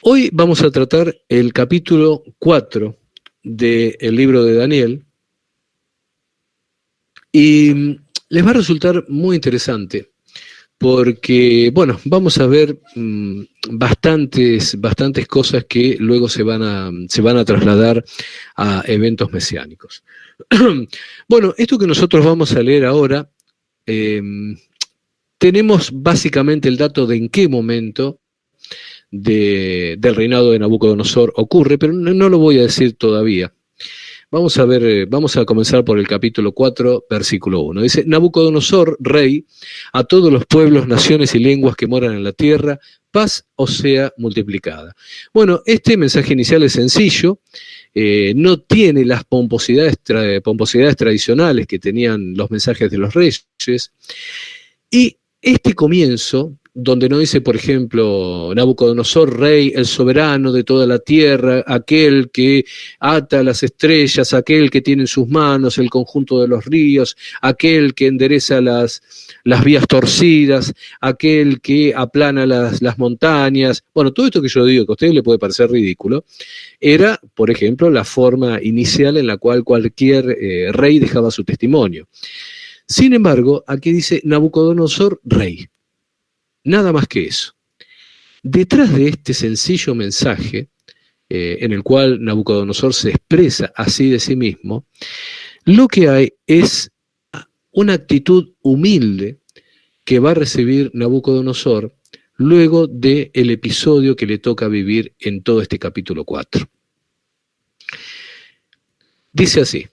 Hoy vamos a tratar el capítulo 4 del libro de Daniel y les va a resultar muy interesante porque, bueno, vamos a ver bastantes cosas que luego se van a trasladar a eventos mesiánicos. Bueno, esto que nosotros vamos a leer ahora, eh, tenemos básicamente el dato de en qué momento del reinado de Nabucodonosor ocurre, pero no lo voy a decir todavía. Vamos a ver, vamos a comenzar por el capítulo 4, versículo 1. Dice, Nabucodonosor, rey, a todos los pueblos, naciones y lenguas que moran en la tierra, paz os sea multiplicada. Bueno, este mensaje inicial es sencillo, no tiene las pomposidades tradicionales que tenían los mensajes de los reyes, y este comienzo, donde no dice, por ejemplo, Nabucodonosor, rey, el soberano de toda la tierra, aquel que ata las estrellas, aquel que tiene en sus manos el conjunto de los ríos, aquel que endereza las vías torcidas, aquel que aplana las montañas. Bueno, todo esto que yo digo, que a ustedes les puede parecer ridículo, era, por ejemplo, la forma inicial en la cual cualquier rey dejaba su testimonio. Sin embargo, aquí dice Nabucodonosor, rey. Nada más que eso. Detrás de este sencillo mensaje, en el cual Nabucodonosor se expresa así de sí mismo, lo que hay es una actitud humilde que va a recibir Nabucodonosor luego del episodio que le toca vivir en todo este capítulo 4. Dice así,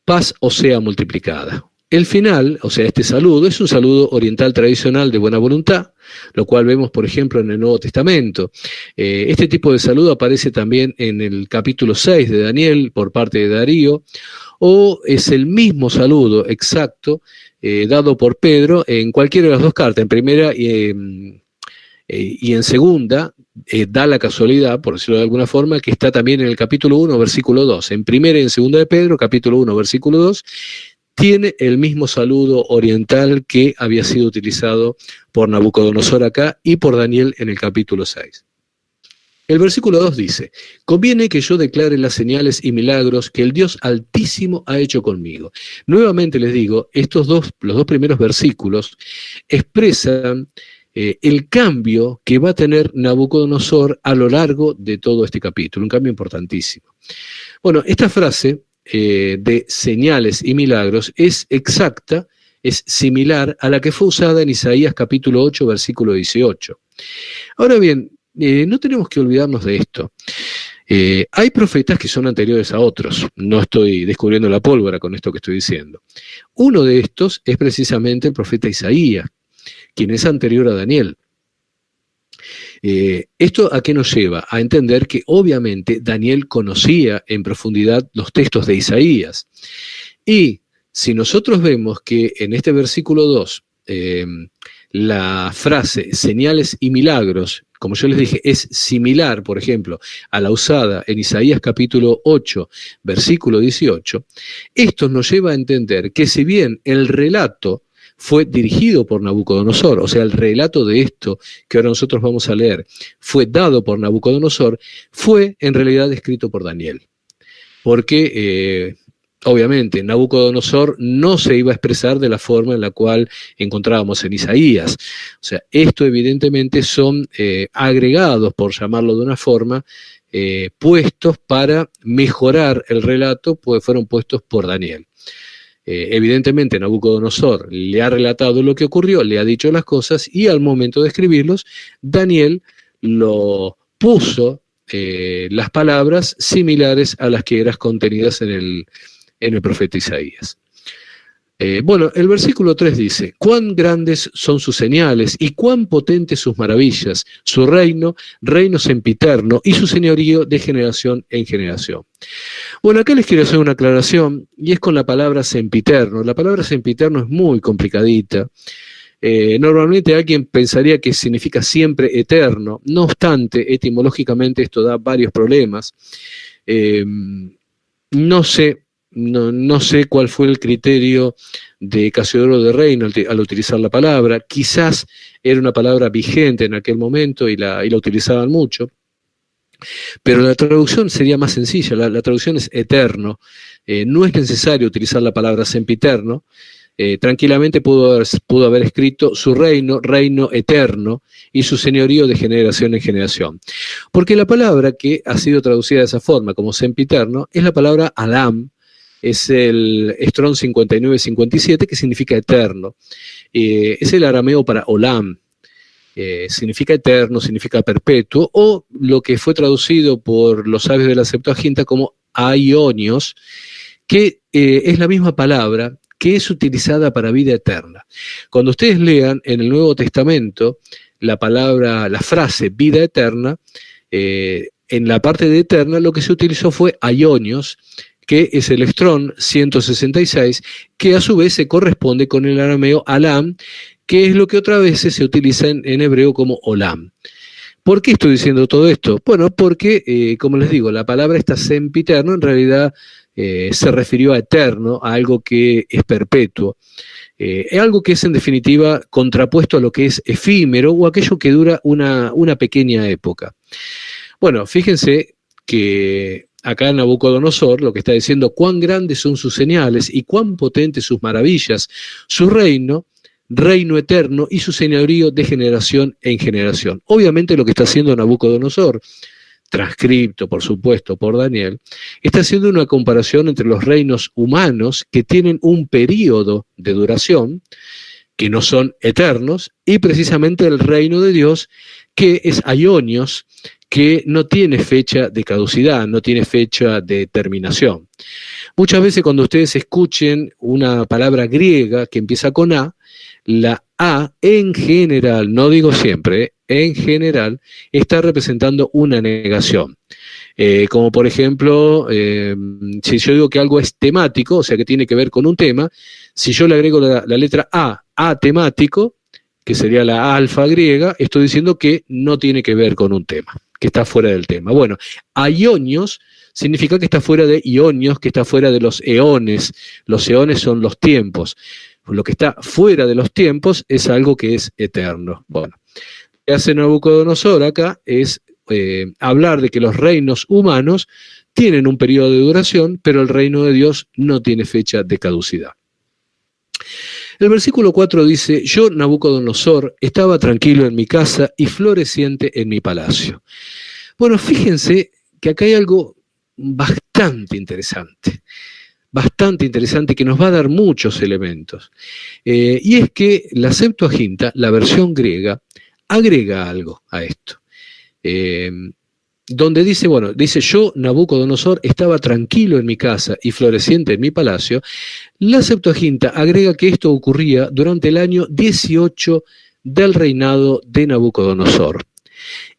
paz os sea multiplicada. El final, o sea, este saludo, es un saludo oriental tradicional de buena voluntad, lo cual vemos, por ejemplo, en el Nuevo Testamento. Este tipo de saludo aparece también en el capítulo 6 de Daniel por parte de Darío, o es el mismo saludo exacto dado por Pedro en cualquiera de las dos cartas, en primera y en segunda. Da la casualidad, por decirlo de alguna forma, que está también en el capítulo 1, versículo 2. En primera y en segunda de Pedro, capítulo 1, versículo 2, tiene el mismo saludo oriental que había sido utilizado por Nabucodonosor acá y por Daniel en el capítulo 6. El versículo 2 dice, conviene que yo declare las señales y milagros que el Dios Altísimo ha hecho conmigo. Nuevamente les digo, los dos primeros versículos expresan el cambio que va a tener Nabucodonosor a lo largo de todo este capítulo, un cambio importantísimo. Bueno, esta frase de señales y milagros es exacta, es similar a la que fue usada en Isaías capítulo 8, versículo 18. Ahora bien, no tenemos que olvidarnos de esto. Hay profetas que son anteriores a otros, no estoy descubriendo la pólvora con esto que estoy diciendo. Uno de estos es precisamente el profeta Isaías, quien es anterior a Daniel. ¿Esto a qué nos lleva? A entender que obviamente Daniel conocía en profundidad los textos de Isaías. Y si nosotros vemos que en este versículo 2, la frase señales y milagros, como yo les dije, es similar, por ejemplo, a la usada en Isaías capítulo 8, versículo 18, esto nos lleva a entender que si bien el relato fue dirigido por Nabucodonosor, o sea, el relato de esto que ahora nosotros vamos a leer fue dado por Nabucodonosor, fue en realidad escrito por Daniel. Porque obviamente Nabucodonosor no se iba a expresar de la forma en la cual encontrábamos en Isaías. O sea, esto evidentemente son agregados, por llamarlo de una forma, puestos para mejorar el relato, pues fueron puestos por Daniel. Evidentemente Nabucodonosor le ha relatado lo que ocurrió, le ha dicho las cosas y al momento de escribirlos, Daniel lo puso las palabras similares a las que eran contenidas en el profeta Isaías. Bueno, el versículo 3 dice, cuán grandes son sus señales y cuán potentes sus maravillas, su reino sempiterno y su señorío de generación en generación. Bueno, acá les quiero hacer una aclaración y es con la palabra sempiterno. La palabra sempiterno es muy complicadita. Normalmente alguien pensaría que significa siempre eterno, no obstante, etimológicamente esto da varios problemas. No sé cuál fue el criterio de Casiodoro de Reino al utilizar la palabra. Quizás era una palabra vigente en aquel momento y la utilizaban mucho. Pero la traducción sería más sencilla, la traducción es eterno. No es necesario utilizar la palabra sempiterno. Tranquilamente pudo haber escrito su reino, reino eterno, y su señorío de generación en generación. Porque la palabra que ha sido traducida de esa forma, como sempiterno, es la palabra Alam, es el Strong 5957, que significa eterno. Es el arameo para Olam. Significa eterno, significa perpetuo, o lo que fue traducido por los sabios de la Septuaginta como aionios, que es la misma palabra que es utilizada para vida eterna. Cuando ustedes lean en el Nuevo Testamento la frase vida eterna, en la parte de eterna lo que se utilizó fue aionios, que es el Strong 166, que a su vez se corresponde con el arameo alam, que es lo que otras veces se utiliza en hebreo como olam. ¿Por qué estoy diciendo todo esto? Bueno, porque, como les digo, la palabra esta sempiterno en realidad se refirió a eterno, a algo que es perpetuo, algo que es en definitiva contrapuesto a lo que es efímero o aquello que dura una pequeña época. Bueno, fíjense que acá Nabucodonosor lo que está diciendo, cuán grandes son sus señales y cuán potentes sus maravillas, su reino eterno y su señorío de generación en generación. Obviamente lo que está haciendo Nabucodonosor, transcripto por supuesto por Daniel, está haciendo una comparación entre los reinos humanos que tienen un periodo de duración, que no son eternos, y precisamente el reino de Dios, que es aionios, que no tiene fecha de caducidad, no tiene fecha de terminación. Muchas veces cuando ustedes escuchen una palabra griega que empieza con A, la A en general, no digo siempre, en general, está representando una negación. Como por ejemplo, si yo digo que algo es temático, o sea que tiene que ver con un tema, si yo le agrego la letra A temático, que sería la alfa griega, estoy diciendo que no tiene que ver con un tema, que está fuera del tema. Bueno, aionios significa que está fuera de ionios, que está fuera de los eones. Los eones son los tiempos. Lo que está fuera de los tiempos es algo que es eterno. Bueno, lo que hace Nabucodonosor acá es hablar de que los reinos humanos tienen un periodo de duración, pero el reino de Dios no tiene fecha de caducidad. El versículo 4 dice, yo, Nabucodonosor, estaba tranquilo en mi casa y floreciente en mi palacio. Bueno, fíjense que acá hay algo bastante interesante que nos va a dar muchos elementos. Y es que la Septuaginta, la versión griega, agrega algo a esto. Donde dice, bueno, dice yo, Nabucodonosor, estaba tranquilo en mi casa y floreciente en mi palacio. La Septuaginta agrega que esto ocurría durante el año 18 del reinado de Nabucodonosor.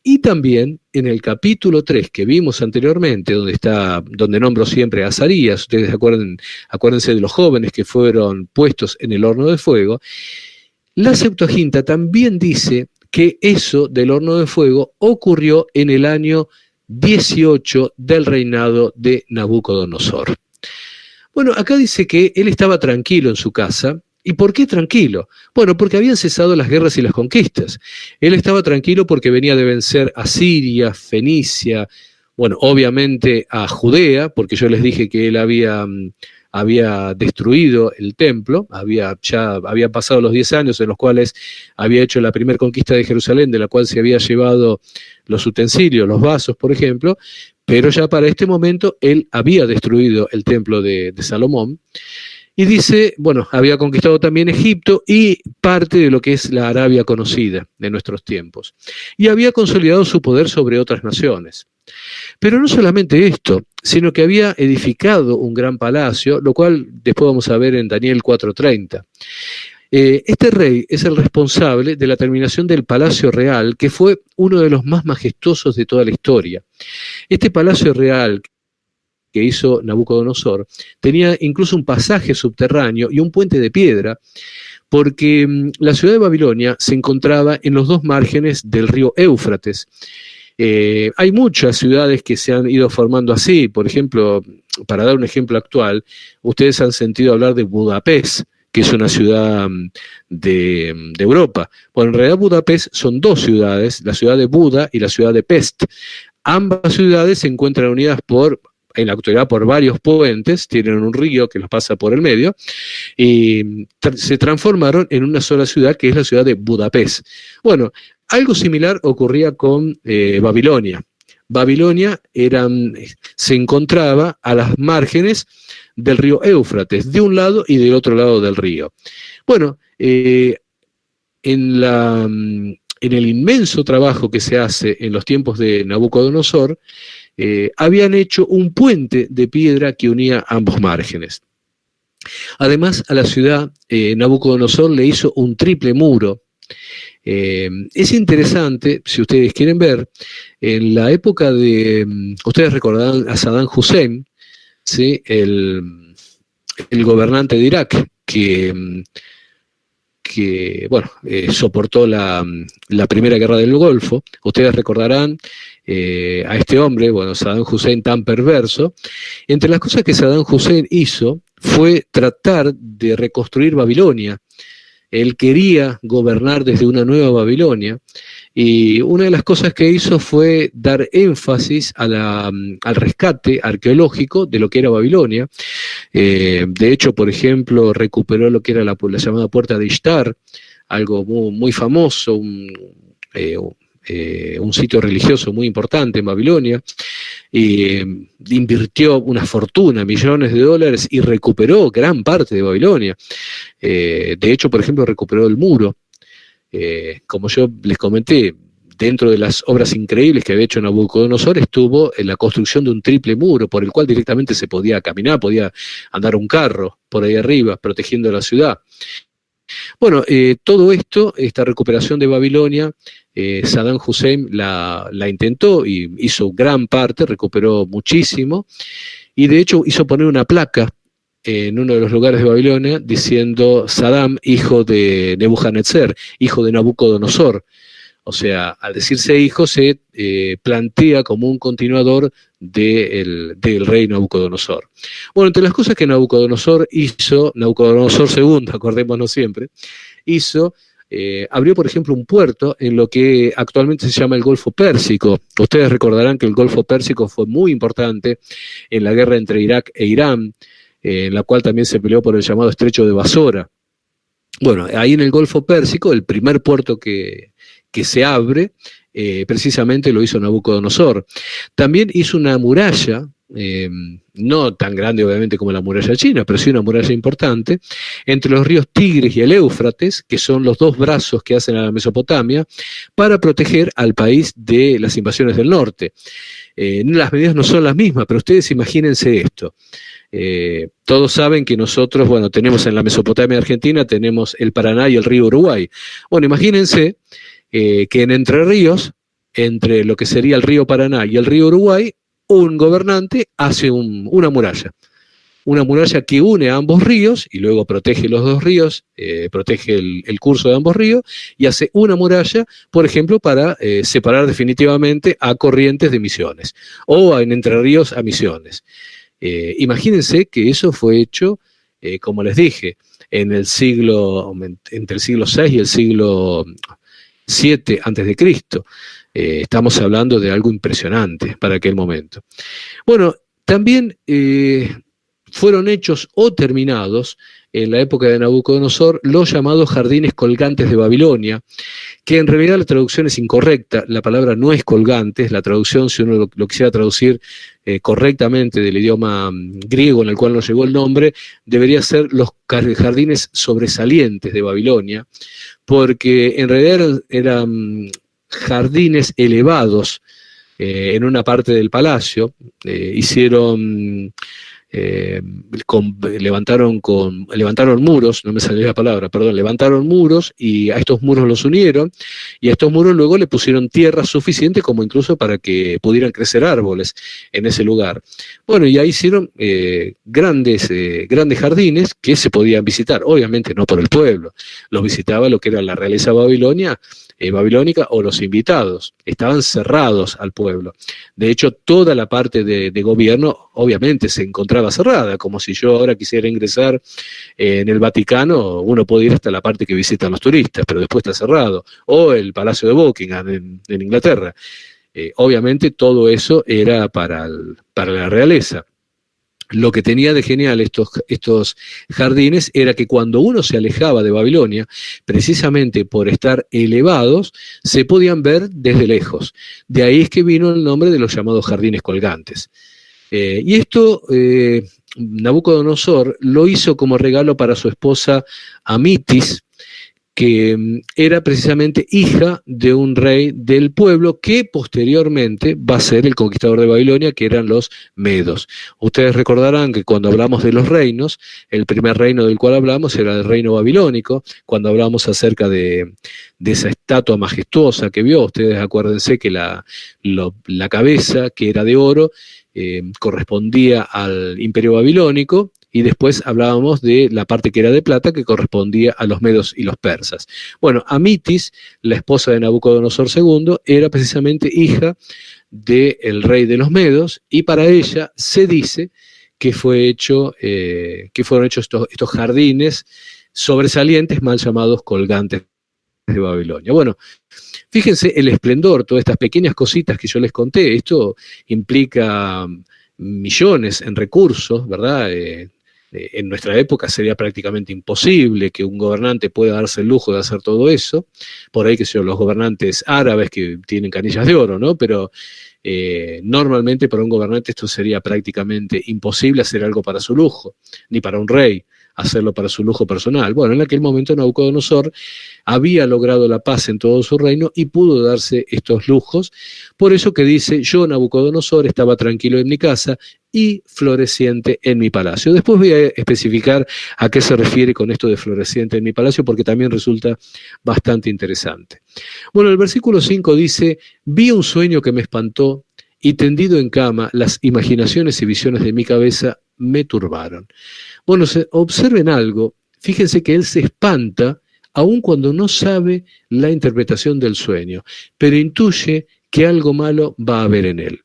Y también en el capítulo 3 que vimos anteriormente, donde nombro siempre a Azarías, ustedes acuérdense de los jóvenes que fueron puestos en el horno de fuego, la Septuaginta también dice que eso del horno de fuego ocurrió en el año 18 del reinado de Nabucodonosor. Bueno, acá dice que él estaba tranquilo en su casa. ¿Y por qué tranquilo? Bueno, porque habían cesado las guerras y las conquistas. Él estaba tranquilo porque venía de vencer a Siria, Fenicia, bueno, obviamente a Judea, porque yo les dije que él había destruido el templo, había pasado los 10 años en los cuales había hecho la primera conquista de Jerusalén, de la cual se había llevado los utensilios, los vasos, por ejemplo, pero ya para este momento él había destruido el templo de Salomón. Y dice, bueno, había conquistado también Egipto y parte de lo que es la Arabia conocida de nuestros tiempos. Y había consolidado su poder sobre otras naciones. Pero no solamente esto, sino que había edificado un gran palacio, lo cual después vamos a ver en Daniel 4:30. Este rey es el responsable de la terminación del Palacio Real, que fue uno de los más majestuosos de toda la historia. Este Palacio Real que hizo Nabucodonosor, tenía incluso un pasaje subterráneo y un puente de piedra, porque la ciudad de Babilonia se encontraba en los dos márgenes del río Éufrates. Hay muchas ciudades que se han ido formando así, por ejemplo, para dar un ejemplo actual, ustedes han sentido hablar de Budapest, que es una ciudad de Europa. Bueno, en realidad Budapest son dos ciudades, la ciudad de Buda y la ciudad de Pest. Ambas ciudades se encuentran unidas en la actualidad por varios puentes, tienen un río que los pasa por el medio, y se transformaron en una sola ciudad, que es la ciudad de Budapest. Bueno, algo similar ocurría con Babilonia. Babilonia se encontraba a las márgenes del río Éufrates, de un lado y del otro lado del río. Bueno, en el inmenso trabajo que se hace en los tiempos de Nabucodonosor, habían hecho un puente de piedra que unía ambos márgenes. Además, a la ciudad, Nabucodonosor le hizo un triple muro. Es interesante, si ustedes quieren ver, en la época ustedes recordarán a Saddam Hussein, ¿sí? el gobernante de Irak, que soportó la Primera Guerra del Golfo. Ustedes recordarán a este hombre, Saddam Hussein, tan perverso. Entre las cosas que Saddam Hussein hizo fue tratar de reconstruir Babilonia. Él quería gobernar desde una nueva Babilonia, y una de las cosas que hizo fue dar énfasis al rescate arqueológico de lo que era Babilonia. De hecho, por ejemplo, recuperó lo que era la llamada Puerta de Ishtar, algo muy famoso, un sitio religioso muy importante en Babilonia, y invirtió una fortuna, millones de dólares, y recuperó gran parte de Babilonia. De hecho, por ejemplo, recuperó el muro. Como yo les comenté, dentro de las obras increíbles que había hecho Nabucodonosor estuvo en la construcción de un triple muro por el cual directamente se podía caminar, podía andar un carro por ahí arriba, protegiendo la ciudad. Bueno, todo esto, esta recuperación de Babilonia, Saddam Hussein la intentó y hizo gran parte, recuperó muchísimo, y de hecho hizo poner una placa en uno de los lugares de Babilonia diciendo Saddam, hijo de Nebuchadnezzar, hijo de Nabucodonosor. O sea, al decirse hijo se plantea como un continuador del rey Nabucodonosor. Bueno, entre las cosas que Nabucodonosor hizo, Nabucodonosor II, acordémonos siempre, abrió, por ejemplo, un puerto en lo que actualmente se llama el Golfo Pérsico. Ustedes recordarán que el Golfo Pérsico fue muy importante en la guerra entre Irak e Irán, en la cual también se peleó por el llamado Estrecho de Basora. Bueno, ahí en el Golfo Pérsico, el primer puerto que se abre, precisamente lo hizo Nabucodonosor. También hizo una muralla, no tan grande obviamente como la muralla china, pero sí una muralla importante, entre los ríos Tigris y el Éufrates, que son los dos brazos que hacen a la Mesopotamia, para proteger al país de las invasiones del norte. Las medidas no son las mismas, pero ustedes imagínense esto. Todos saben que nosotros, tenemos en la Mesopotamia argentina, tenemos el Paraná y el río Uruguay. Bueno, imagínense que en Entre Ríos, entre lo que sería el río Paraná y el río Uruguay, un gobernante hace una muralla que une a ambos ríos y luego protege los dos ríos, protege el curso de ambos ríos, y hace una muralla, por ejemplo, para separar definitivamente a Corrientes de Misiones, o en Entre Ríos a Misiones. Imagínense que eso fue hecho, como les dije, entre el siglo VI y el siglo VII a.C. Estamos hablando de algo impresionante para aquel momento. Bueno, también fueron hechos o terminados en la época de Nabucodonosor los llamados jardines colgantes de Babilonia, que en realidad la traducción es incorrecta, la palabra no es colgantes, la traducción, si uno lo quisiera traducir correctamente del idioma griego en el cual nos llegó el nombre, debería ser los jardines sobresalientes de Babilonia, porque en realidad eran jardines elevados en una parte del palacio. Levantaron muros, no me salió la palabra, perdón, levantaron muros y a estos muros los unieron, y a estos muros luego le pusieron tierra suficiente como incluso para que pudieran crecer árboles en ese lugar. Bueno, y ahí hicieron grandes jardines que se podían visitar, obviamente no por el pueblo, los visitaba lo que era la realeza babilónica o los invitados, estaban cerrados al pueblo. De hecho, toda la parte de gobierno obviamente se encontraba cerrada, como si yo ahora quisiera ingresar en el Vaticano, uno puede ir hasta la parte que visitan los turistas, pero después está cerrado, o el Palacio de Buckingham en Inglaterra. Obviamente todo eso era para la realeza. Lo que tenía de genial estos jardines era que cuando uno se alejaba de Babilonia, precisamente por estar elevados, se podían ver desde lejos. De ahí es que vino el nombre de los llamados jardines colgantes. Y esto Nabucodonosor lo hizo como regalo para su esposa Amitis, que era precisamente hija de un rey del pueblo que posteriormente va a ser el conquistador de Babilonia, que eran los medos. Ustedes recordarán que cuando hablamos de los reinos, el primer reino del cual hablamos era el reino babilónico. Cuando hablamos acerca de esa estatua majestuosa que vio, ustedes acuérdense que la cabeza, que era de oro, correspondía al imperio babilónico, y después hablábamos de la parte que era de plata, que correspondía a los medos y los persas. Bueno, Amitis, la esposa de Nabucodonosor II, era precisamente hija del rey de los medos, y para ella se dice que fueron hechos estos jardines sobresalientes, mal llamados colgantes de Babilonia. Bueno, fíjense el esplendor, todas estas pequeñas cositas que yo les conté. Esto implica millones en recursos, ¿verdad? En nuestra época sería prácticamente imposible que un gobernante pueda darse el lujo de hacer todo eso. Por ahí que son los gobernantes árabes que tienen canillas de oro, ¿no? Pero normalmente para un gobernante esto sería prácticamente imposible hacer algo para su lujo, ni para un rey hacerlo para su lujo personal. Bueno, en aquel momento Nabucodonosor había logrado la paz en todo su reino y pudo darse estos lujos. Por eso que dice, yo, Nabucodonosor, estaba tranquilo en mi casa y floreciente en mi palacio. Después voy a especificar a qué se refiere con esto de floreciente en mi palacio, porque también resulta bastante interesante. Bueno, el versículo 5 dice, vi un sueño que me espantó y tendido en cama, las imaginaciones y visiones de mi cabeza me turbaron. Bueno, observen algo, fíjense que él se espanta aun cuando no sabe la interpretación del sueño, pero intuye que algo malo va a haber en él.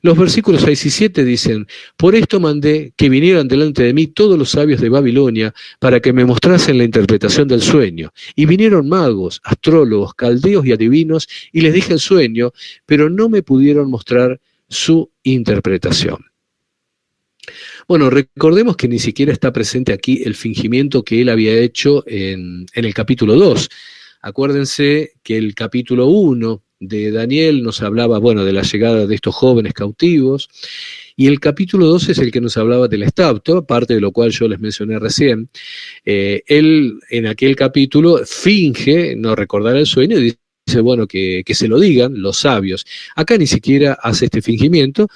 Los versículos 6 y 7 dicen, por esto mandé que vinieran delante de mí todos los sabios de Babilonia para que me mostrasen la interpretación del sueño. Y vinieron magos, astrólogos, caldeos y adivinos, y les dije el sueño, pero no me pudieron mostrar su interpretación. Bueno, recordemos que ni siquiera está presente aquí el fingimiento que él había hecho en el capítulo 2. Acuérdense que el capítulo 1 de Daniel nos hablaba, bueno, de la llegada de estos jóvenes cautivos, y el capítulo 2 es el que nos hablaba de la estatua, parte de lo cual yo les mencioné recién. Él en aquel capítulo finge no recordar el sueño y dice, bueno, que se lo digan los sabios. Acá ni siquiera hace este fingimiento,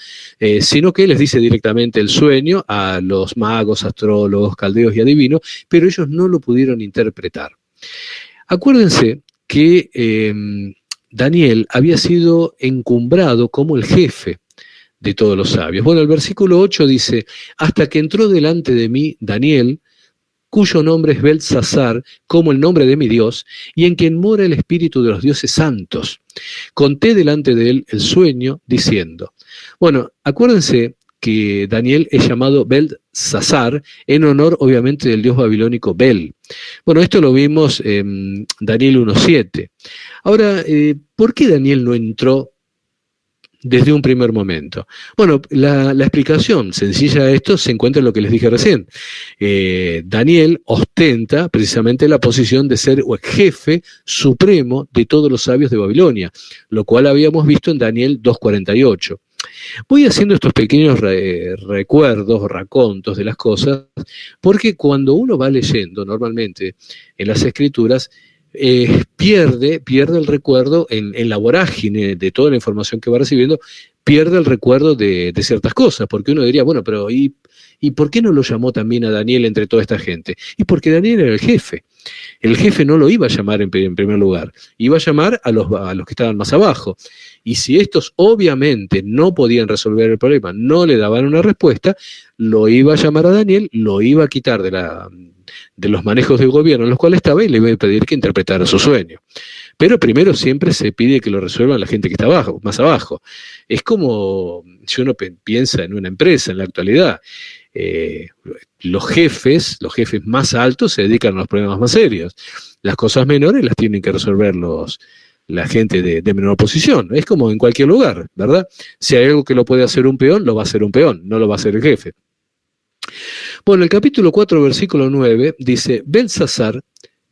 sino que les dice directamente el sueño a los magos, astrólogos, caldeos y adivinos, pero ellos no lo pudieron interpretar. Acuérdense que Daniel había sido encumbrado como el jefe de todos los sabios. Bueno, el versículo 8 dice, hasta que entró delante de mí Daniel, cuyo nombre es Beltsasar, como el nombre de mi Dios, y en quien mora el espíritu de los dioses santos. Conté delante de él el sueño, diciendo, bueno, acuérdense que Daniel es llamado Beltsasar, en honor obviamente del dios babilónico Bel. Bueno, esto lo vimos en Daniel 1.7. Ahora, ¿por qué Daniel no entró desde un primer momento? Bueno, la explicación sencilla de esto se encuentra en lo que les dije recién. Daniel ostenta precisamente la posición de ser jefe supremo de todos los sabios de Babilonia, lo cual habíamos visto en Daniel 2.48. Voy haciendo estos pequeños recuerdos o racontos de las cosas, porque cuando uno va leyendo normalmente en las escrituras, pierde el recuerdo en la vorágine de toda la información que va recibiendo, pierde el recuerdo de ciertas cosas, porque uno diría, bueno, pero ¿y por qué no lo llamó también a Daniel entre toda esta gente? Y porque Daniel era el jefe. El jefe no lo iba a llamar en primer lugar, iba a llamar a los que estaban más abajo. Y si estos obviamente no podían resolver el problema, no le daban una respuesta, lo iba a llamar a Daniel, lo iba a quitar de los manejos del gobierno en los cuales estaba y le iba a pedir que interpretara su sueño. Pero primero siempre se pide que lo resuelvan la gente que está abajo, más abajo. Es como si uno piensa en una empresa en la actualidad. Los jefes más altos se dedican a los problemas más serios. Las cosas menores las tienen que resolver los la gente de menor posición. Es como en cualquier lugar, ¿verdad? Si hay algo que lo puede hacer un peón, lo va a hacer un peón, no lo va a hacer el jefe. Bueno, el capítulo 4, versículo 9, dice, Belsasar,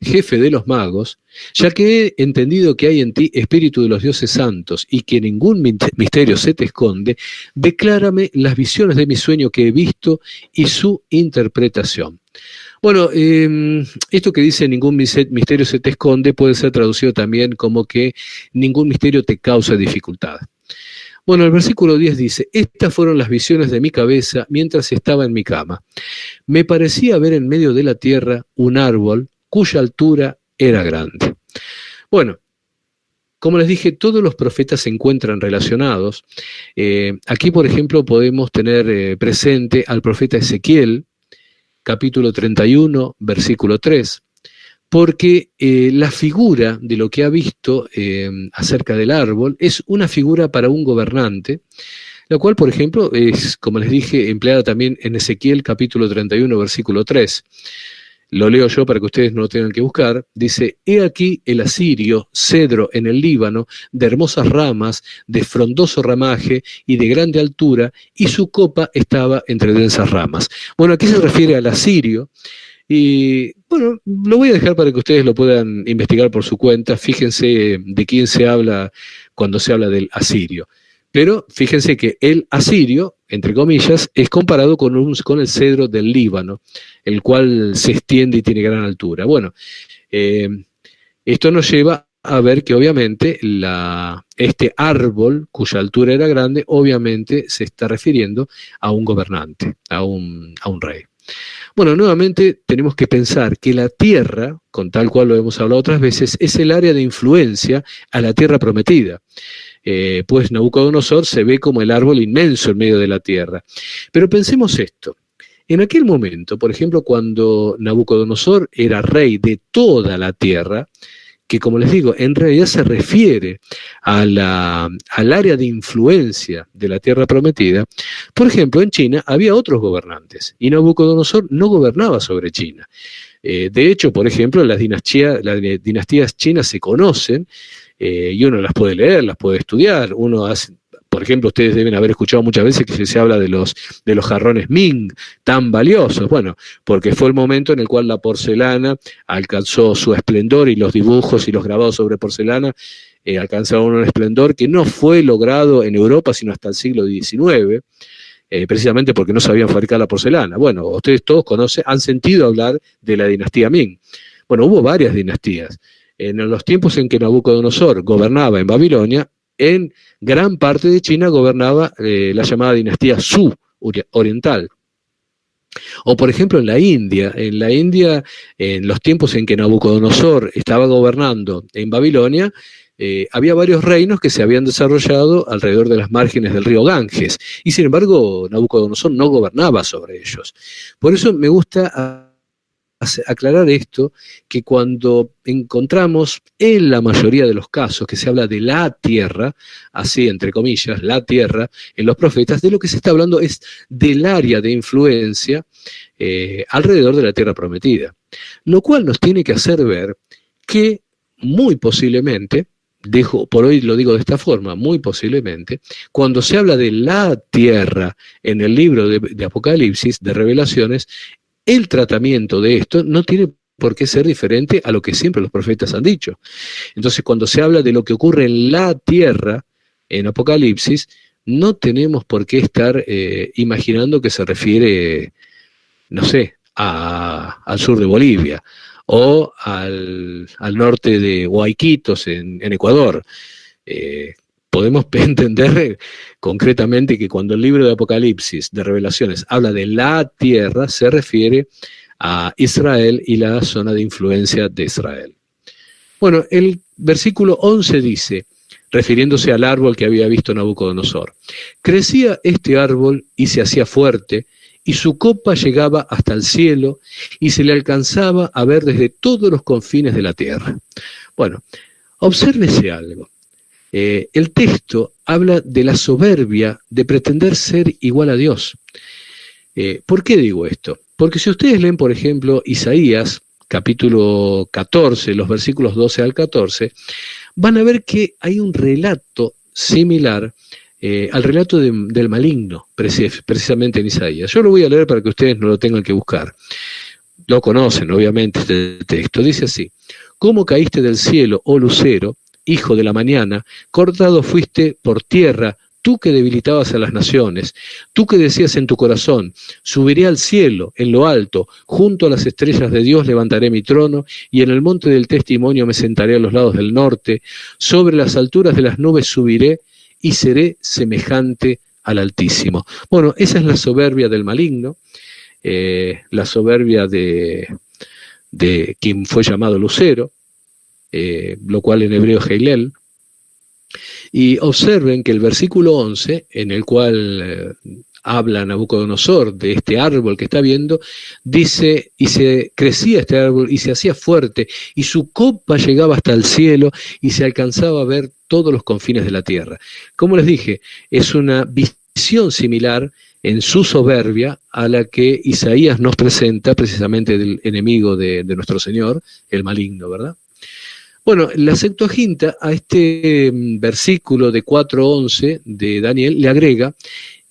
jefe de los magos, ya que he entendido que hay en ti espíritu de los dioses santos y que ningún misterio se te esconde, declárame las visiones de mi sueño que he visto y su interpretación. Bueno, esto que dice ningún misterio se te esconde puede ser traducido también como que ningún misterio te causa dificultad. Bueno, el versículo 10 dice, estas fueron las visiones de mi cabeza mientras estaba en mi cama. Me parecía ver en medio de la tierra un árbol cuya altura era grande. Bueno, como les dije, todos los profetas se encuentran relacionados. Aquí, por ejemplo, podemos tener presente al profeta Ezequiel, capítulo 31, versículo 3, porque la figura de lo que ha visto acerca del árbol es una figura para un gobernante, la cual, por ejemplo, es, como les dije, empleada también en Ezequiel capítulo 31, versículo 3. Lo leo yo para que ustedes no lo tengan que buscar. Dice, he aquí el asirio, cedro en el Líbano, de hermosas ramas, de frondoso ramaje y de grande altura, y su copa estaba entre densas ramas. Bueno, aquí se refiere al asirio, y bueno, lo voy a dejar para que ustedes lo puedan investigar por su cuenta. Fíjense de quién se habla cuando se habla del asirio. Pero fíjense que el asirio, entre comillas, es comparado con el cedro del Líbano, el cual se extiende y tiene gran altura. Bueno, esto nos lleva a ver que obviamente este árbol, cuya altura era grande, obviamente se está refiriendo a un gobernante, a un rey. Bueno, nuevamente tenemos que pensar que la tierra, con tal cual lo hemos hablado otras veces, es el área de influencia a la tierra prometida. Pues Nabucodonosor se ve como el árbol inmenso en medio de la tierra. Pero pensemos esto. En aquel momento, por ejemplo, cuando Nabucodonosor era rey de toda la tierra, que como les digo, en realidad se refiere al área de influencia de la tierra prometida. Por ejemplo, en China había otros gobernantes y Nabucodonosor no gobernaba sobre China. De hecho, por ejemplo, las dinastías chinas se conocen y uno las puede leer, las puede estudiar. Por ejemplo, ustedes deben haber escuchado muchas veces que se habla de los jarrones Ming, tan valiosos. Bueno, porque fue el momento en el cual la porcelana alcanzó su esplendor y los dibujos y los grabados sobre porcelana alcanzaron un esplendor que no fue logrado en Europa sino hasta el siglo XIX, precisamente porque no sabían fabricar la porcelana. Bueno, ustedes todos han sentido hablar de la dinastía Ming. Bueno, hubo varias dinastías. En los tiempos en que Nabucodonosor gobernaba en Babilonia, en gran parte de China gobernaba la llamada dinastía Zhou oriental. O por ejemplo en la India, en los tiempos en que Nabucodonosor estaba gobernando en Babilonia, había varios reinos que se habían desarrollado alrededor de las márgenes del río Ganges, y sin embargo Nabucodonosor no gobernaba sobre ellos. Por eso me gusta aclarar esto, que cuando encontramos en la mayoría de los casos que se habla de la tierra, así entre comillas, la tierra, en los profetas, de lo que se está hablando es del área de influencia alrededor de la tierra prometida. Lo cual nos tiene que hacer ver que muy posiblemente, por hoy lo digo de esta forma, muy posiblemente, cuando se habla de la tierra en el libro de Apocalipsis, de Revelaciones, el tratamiento de esto no tiene por qué ser diferente a lo que siempre los profetas han dicho. Entonces, cuando se habla de lo que ocurre en la tierra, en Apocalipsis, no tenemos por qué estar imaginando que se refiere, no sé, al sur de Bolivia o al norte de Huayquitos en Ecuador. Podemos entender concretamente que cuando el libro de Apocalipsis, de Revelaciones, habla de la tierra, se refiere a Israel y la zona de influencia de Israel. Bueno, el versículo 11 dice, refiriéndose al árbol que había visto Nabucodonosor, crecía este árbol y se hacía fuerte, y su copa llegaba hasta el cielo, y se le alcanzaba a ver desde todos los confines de la tierra. Bueno, obsérvese algo. El texto habla de la soberbia de pretender ser igual a Dios. ¿Por qué digo esto? Porque si ustedes leen, por ejemplo, Isaías, capítulo 14, los versículos 12 al 14, van a ver que hay un relato similar al relato del maligno, precisamente en Isaías. Yo lo voy a leer para que ustedes no lo tengan que buscar. Lo conocen, obviamente, este texto. Dice así: ¿Cómo caíste del cielo, oh lucero, hijo de la mañana? Cortado fuiste por tierra, tú que debilitabas a las naciones, tú que decías en tu corazón: subiré al cielo, en lo alto, junto a las estrellas de Dios levantaré mi trono, y en el monte del testimonio me sentaré a los lados del norte, sobre las alturas de las nubes subiré, y seré semejante al Altísimo. Bueno, esa es la soberbia del maligno, la soberbia de quien fue llamado Lucero, lo cual en hebreo es Heilel. Y observen que el versículo 11, en el cual habla Nabucodonosor de este árbol que está viendo, dice: y se crecía este árbol y se hacía fuerte, y su copa llegaba hasta el cielo, y se alcanzaba a ver todos los confines de la tierra. Como les dije, es una visión similar en su soberbia a la que Isaías nos presenta precisamente del enemigo de nuestro Señor, el maligno, ¿verdad? Bueno, la Septuaginta a este versículo de 4:11 de Daniel le agrega,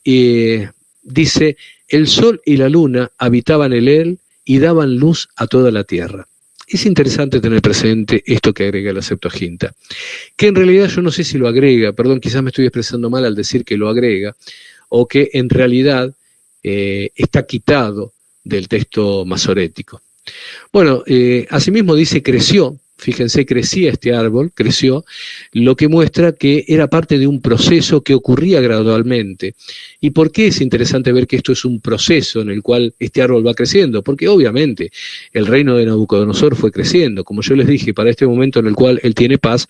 dice: el sol y la luna habitaban en él y daban luz a toda la tierra. Es interesante tener presente esto que agrega la Septuaginta, que en realidad yo no sé si lo agrega, perdón, quizás me estoy expresando mal al decir que lo agrega, o que en realidad está quitado del texto masorético. Bueno, asimismo dice creció. Fíjense, crecía este árbol, creció, lo que muestra que era parte de un proceso que ocurría gradualmente. ¿Y por qué es interesante ver que esto es un proceso en el cual este árbol va creciendo? Porque obviamente el reino de Nabucodonosor fue creciendo. Como yo les dije, para este momento en el cual él tiene paz,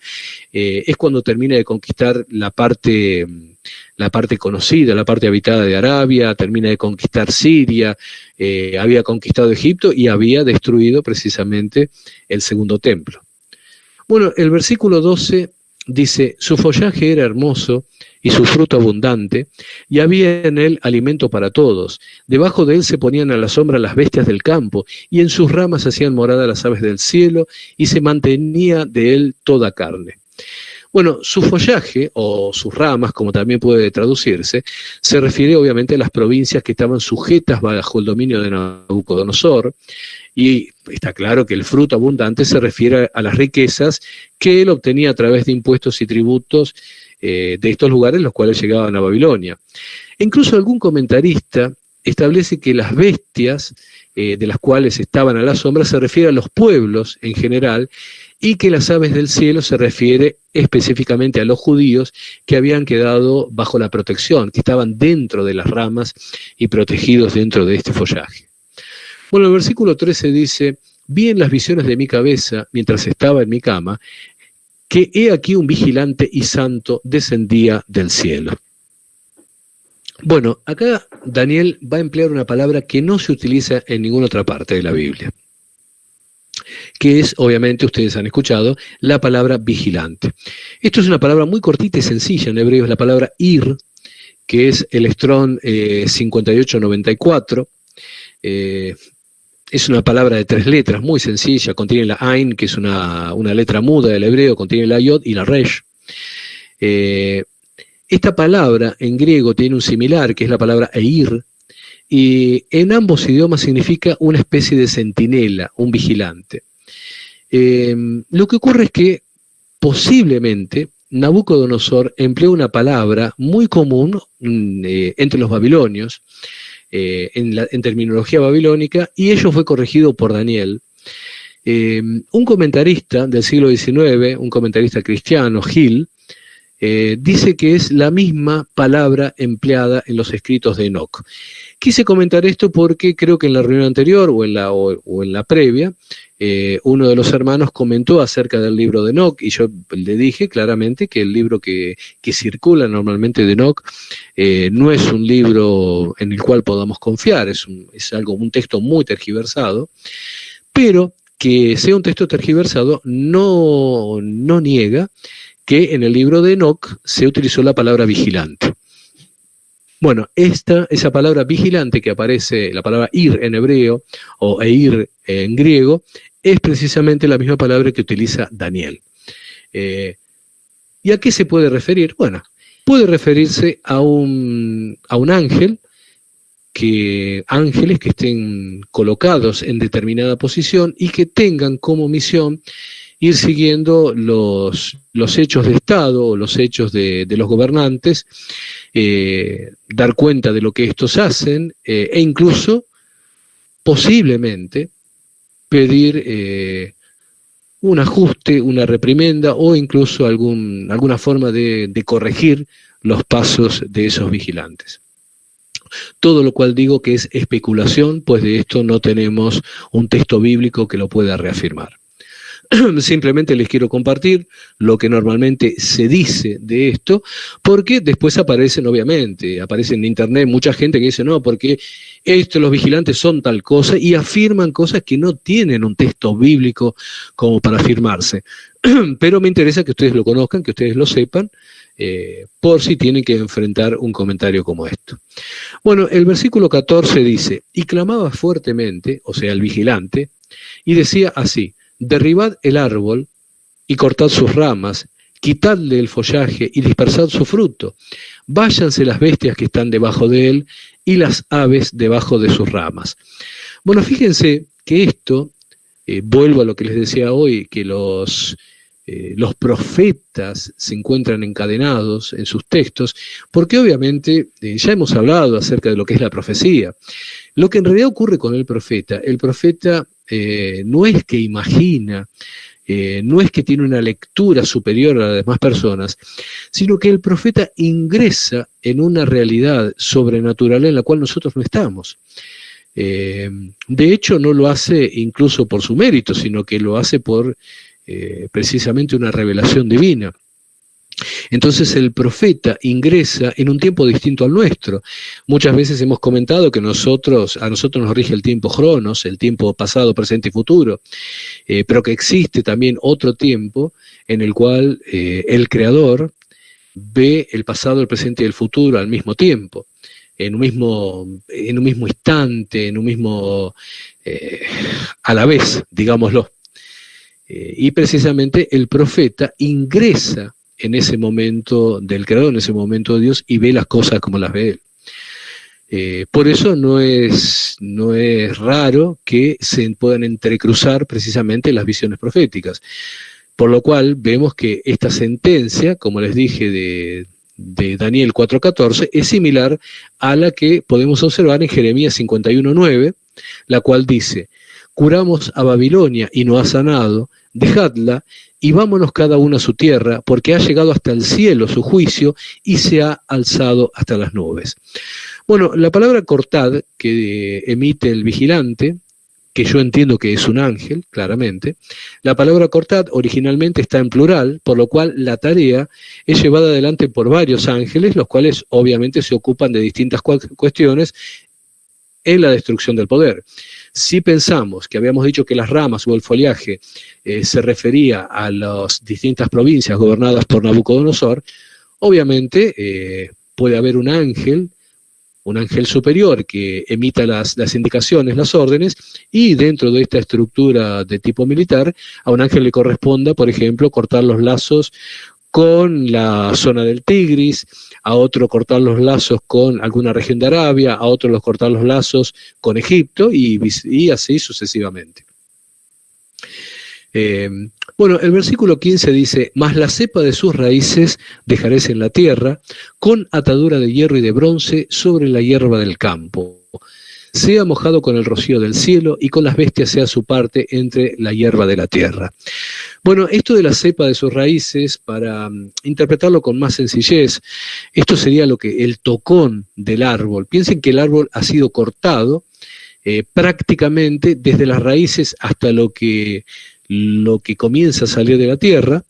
es cuando termina de conquistar la parte conocida, la parte habitada de Arabia, termina de conquistar Siria, había conquistado Egipto y había destruido precisamente el segundo templo. Bueno, el versículo 12 dice: su follaje era hermoso y su fruto abundante, y había en él alimento para todos. Debajo de él se ponían a la sombra las bestias del campo, y en sus ramas hacían morada las aves del cielo, y se mantenía de él toda carne. Bueno, su follaje, o sus ramas, como también puede traducirse, se refiere obviamente a las provincias que estaban sujetas bajo el dominio de Nabucodonosor, y está claro que el fruto abundante se refiere a las riquezas que él obtenía a través de impuestos y tributos de estos lugares, los cuales llegaban a Babilonia. E incluso algún comentarista establece que las bestias de las cuales estaban a la sombra se refiere a los pueblos en general, y que las aves del cielo se refiere específicamente a los judíos que habían quedado bajo la protección, que estaban dentro de las ramas y protegidos dentro de este follaje. Bueno, el versículo 13 dice: vi en las visiones de mi cabeza, mientras estaba en mi cama, que he aquí un vigilante y santo descendía del cielo. Bueno, acá Daniel va a emplear una palabra que no se utiliza en ninguna otra parte de la Biblia, que es, obviamente, ustedes han escuchado, la palabra vigilante. Esto es una palabra muy cortita y sencilla en hebreo, es la palabra ir, que es el Strong 5894. Es una palabra de 3 letras, muy sencilla, contiene la Ain, que es una letra muda del hebreo, contiene la Yod y la Resh. Esta palabra en griego tiene un similar, que es la palabra eir, y en ambos idiomas significa una especie de centinela, un vigilante. Lo que ocurre es que posiblemente Nabucodonosor empleó una palabra muy común entre los babilonios, en terminología babilónica, y ello fue corregido por Daniel. Un comentarista del siglo XIX, un comentarista cristiano, Hill, dice que es la misma palabra empleada en los escritos de Enoc. Quise comentar esto porque creo que en la reunión anterior o en la previa, uno de los hermanos comentó acerca del libro de Enoc, y yo le dije claramente que el libro que circula normalmente de Enoc no es un libro en el cual podamos confiar, es un texto muy tergiversado, pero que sea un texto tergiversado no niega que en el libro de Enoc se utilizó la palabra vigilante. Bueno, esa palabra vigilante que aparece, la palabra ir en hebreo o eir en griego, es precisamente la misma palabra que utiliza Daniel. ¿Y a qué se puede referir? Bueno, puede referirse a un ángel, ángeles que estén colocados en determinada posición y que tengan como misión ir siguiendo los hechos de Estado o los hechos de los gobernantes, dar cuenta de lo que estos hacen e incluso posiblemente pedir un ajuste, una reprimenda o incluso alguna forma de corregir los pasos de esos vigilantes. Todo lo cual digo que es especulación, pues de esto no tenemos un texto bíblico que lo pueda reafirmar. Simplemente les quiero compartir lo que normalmente se dice de esto, porque después aparece en internet mucha gente que dice, no, porque los vigilantes son tal cosa, y afirman cosas que no tienen un texto bíblico como para afirmarse. Pero me interesa que ustedes lo conozcan, que ustedes lo sepan, por si tienen que enfrentar un comentario como esto. Bueno, el versículo 14 dice, y clamaba fuertemente, o sea, el vigilante, y decía así, derribad el árbol y cortad sus ramas, quitadle el follaje y dispersad su fruto. Váyanse las bestias que están debajo de él y las aves debajo de sus ramas. Bueno, fíjense que esto, vuelvo a lo que les decía hoy, que los profetas se encuentran encadenados en sus textos, porque obviamente ya hemos hablado acerca de lo que es la profecía. Lo que en realidad ocurre con el profeta no es que imagina, no es que tiene una lectura superior a las demás personas, sino que el profeta ingresa en una realidad sobrenatural en la cual nosotros no estamos. De hecho, no lo hace incluso por su mérito, sino que lo hace por precisamente una revelación divina. Entonces el profeta ingresa en un tiempo distinto al nuestro. Muchas veces hemos comentado que a nosotros nos rige el tiempo Cronos, el tiempo pasado, presente y futuro, pero que existe también otro tiempo en el cual el Creador ve el pasado, el presente y el futuro al mismo tiempo, en un mismo instante, a la vez, digámoslo. Y precisamente el profeta ingresa en ese momento del Creador, en ese momento de Dios, y ve las cosas como las ve Él. Por eso no es raro que se puedan entrecruzar precisamente las visiones proféticas. Por lo cual vemos que esta sentencia, como les dije, de Daniel 4:14, es similar a la que podemos observar en Jeremías 51:9, la cual dice, curamos a Babilonia y no ha sanado, dejadla y vámonos cada uno a su tierra, porque ha llegado hasta el cielo su juicio y se ha alzado hasta las nubes. Bueno, la palabra cortad que emite el vigilante, que yo entiendo que es un ángel, claramente, la palabra cortad originalmente está en plural, por lo cual la tarea es llevada adelante por varios ángeles, los cuales obviamente se ocupan de distintas cuestiones en la destrucción del poder. Si pensamos que habíamos dicho que las ramas o el follaje se refería a las distintas provincias gobernadas por Nabucodonosor, obviamente puede haber un ángel superior que emita las indicaciones, las órdenes, y dentro de esta estructura de tipo militar, a un ángel le corresponda, por ejemplo, cortar los lazos con la zona del Tigris, a otro cortar los lazos con alguna región de Arabia, a otro cortar los lazos con Egipto y así sucesivamente. Bueno, el versículo 15 dice, mas la cepa de sus raíces dejaréis en la tierra, con atadura de hierro y de bronce sobre la hierba del campo. Sea mojado con el rocío del cielo y con las bestias sea su parte entre la hierba de la tierra. Bueno, esto de la cepa de sus raíces, para interpretarlo con más sencillez, esto sería el tocón del árbol. Piensen que el árbol ha sido cortado prácticamente desde las raíces hasta lo que comienza a salir de la tierra,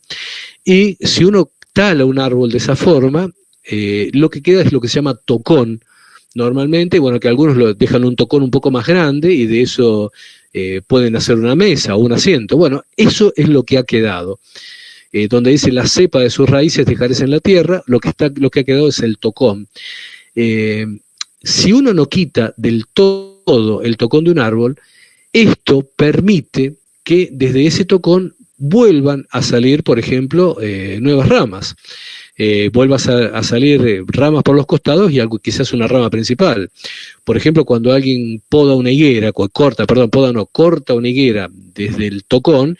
y si uno tala un árbol de esa forma, lo que queda es lo que se llama tocón. Normalmente, bueno, que algunos lo dejan un tocón un poco más grande y de eso pueden hacer una mesa o un asiento. Bueno, eso es lo que ha quedado. Donde dice la cepa de sus raíces dejaréis en la tierra, lo que ha quedado es el tocón. Si uno no quita del todo el tocón de un árbol, esto permite que desde ese tocón vuelvan a salir, por ejemplo, nuevas ramas. Vuelvan a salir ramas por los costados y algo, quizás una rama principal. Por ejemplo, cuando alguien corta una higuera desde el tocón,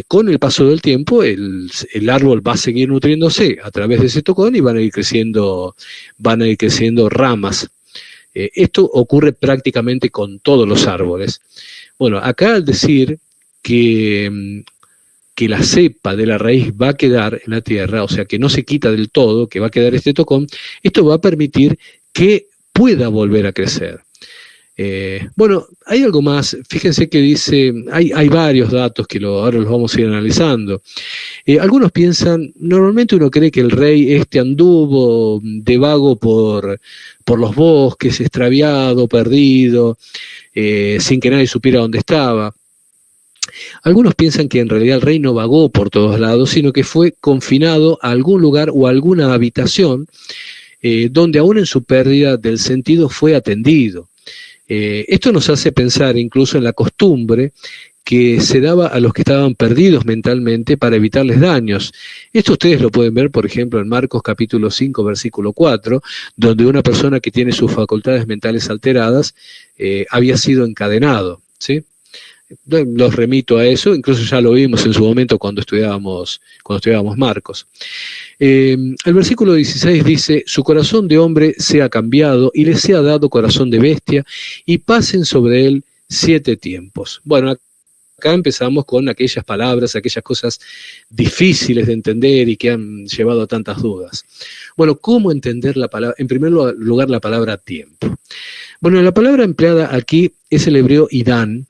con el paso del tiempo el árbol va a seguir nutriéndose a través de ese tocón y van a ir creciendo ramas. Esto ocurre prácticamente con todos los árboles. Bueno, acá al decir que la cepa de la raíz va a quedar en la tierra, o sea que no se quita del todo, que va a quedar este tocón, esto va a permitir que pueda volver a crecer. Bueno, hay algo más, fíjense que dice, hay varios datos que ahora los vamos a ir analizando. Algunos piensan, normalmente uno cree que el rey anduvo de vago por los bosques, extraviado, perdido, sin que nadie supiera dónde estaba. Algunos piensan que en realidad el rey no vagó por todos lados, sino que fue confinado a algún lugar o a alguna habitación donde aún en su pérdida del sentido fue atendido. Esto nos hace pensar incluso en la costumbre que se daba a los que estaban perdidos mentalmente para evitarles daños. Esto ustedes lo pueden ver, por ejemplo, en Marcos capítulo 5, versículo 4, donde una persona que tiene sus facultades mentales alteradas había sido encadenado, ¿sí? Los remito a eso, incluso ya lo vimos en su momento cuando estudiábamos Marcos. El versículo 16 dice, su corazón de hombre sea cambiado y le sea dado corazón de bestia y pasen sobre él 7 tiempos. Bueno, acá empezamos con aquellas palabras, aquellas cosas difíciles de entender y que han llevado a tantas dudas. Bueno, ¿cómo entender la palabra? En primer lugar, la palabra tiempo. Bueno, la palabra empleada aquí es el hebreo idán.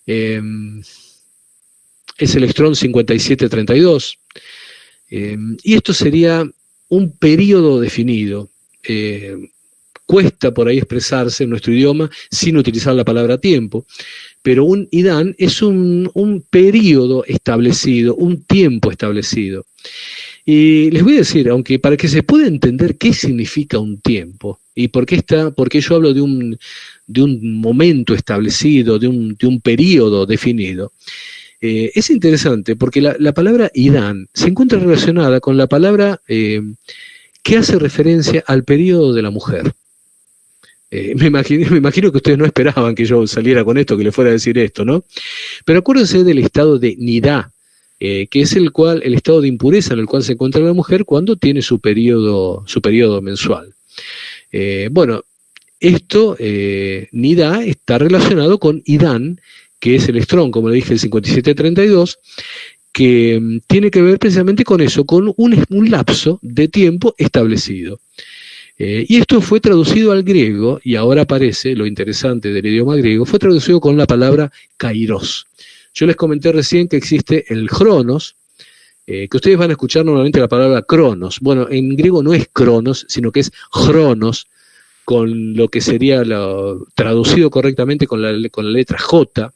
Es el Strong 5732, y esto sería un periodo definido. Cuesta por ahí expresarse en nuestro idioma sin utilizar la palabra tiempo, pero un idán es un periodo establecido, un tiempo establecido. Y les voy a decir, aunque para que se pueda entender qué significa un tiempo y por qué yo hablo de un momento establecido, de un periodo definido, es interesante porque la palabra idán se encuentra relacionada con la palabra que hace referencia al periodo de la mujer. Me imagino que ustedes no esperaban que yo saliera con esto, que les fuera a decir esto, ¿no? Pero acuérdense del estado de nidá, que es el estado de impureza en el cual se encuentra la mujer cuando tiene su periodo mensual. Bueno, esto, nidá, está relacionado con idán, que es el Strong, como le dije, el 5732, que tiene que ver precisamente con eso, con un lapso de tiempo establecido. Y esto fue traducido al griego, y ahora aparece, lo interesante del idioma griego, fue traducido con la palabra kairos. Yo les comenté recién que existe el cronos, que ustedes van a escuchar normalmente la palabra cronos. Bueno, en griego no es cronos, sino que es chronos, con lo que sería traducido correctamente con la letra J.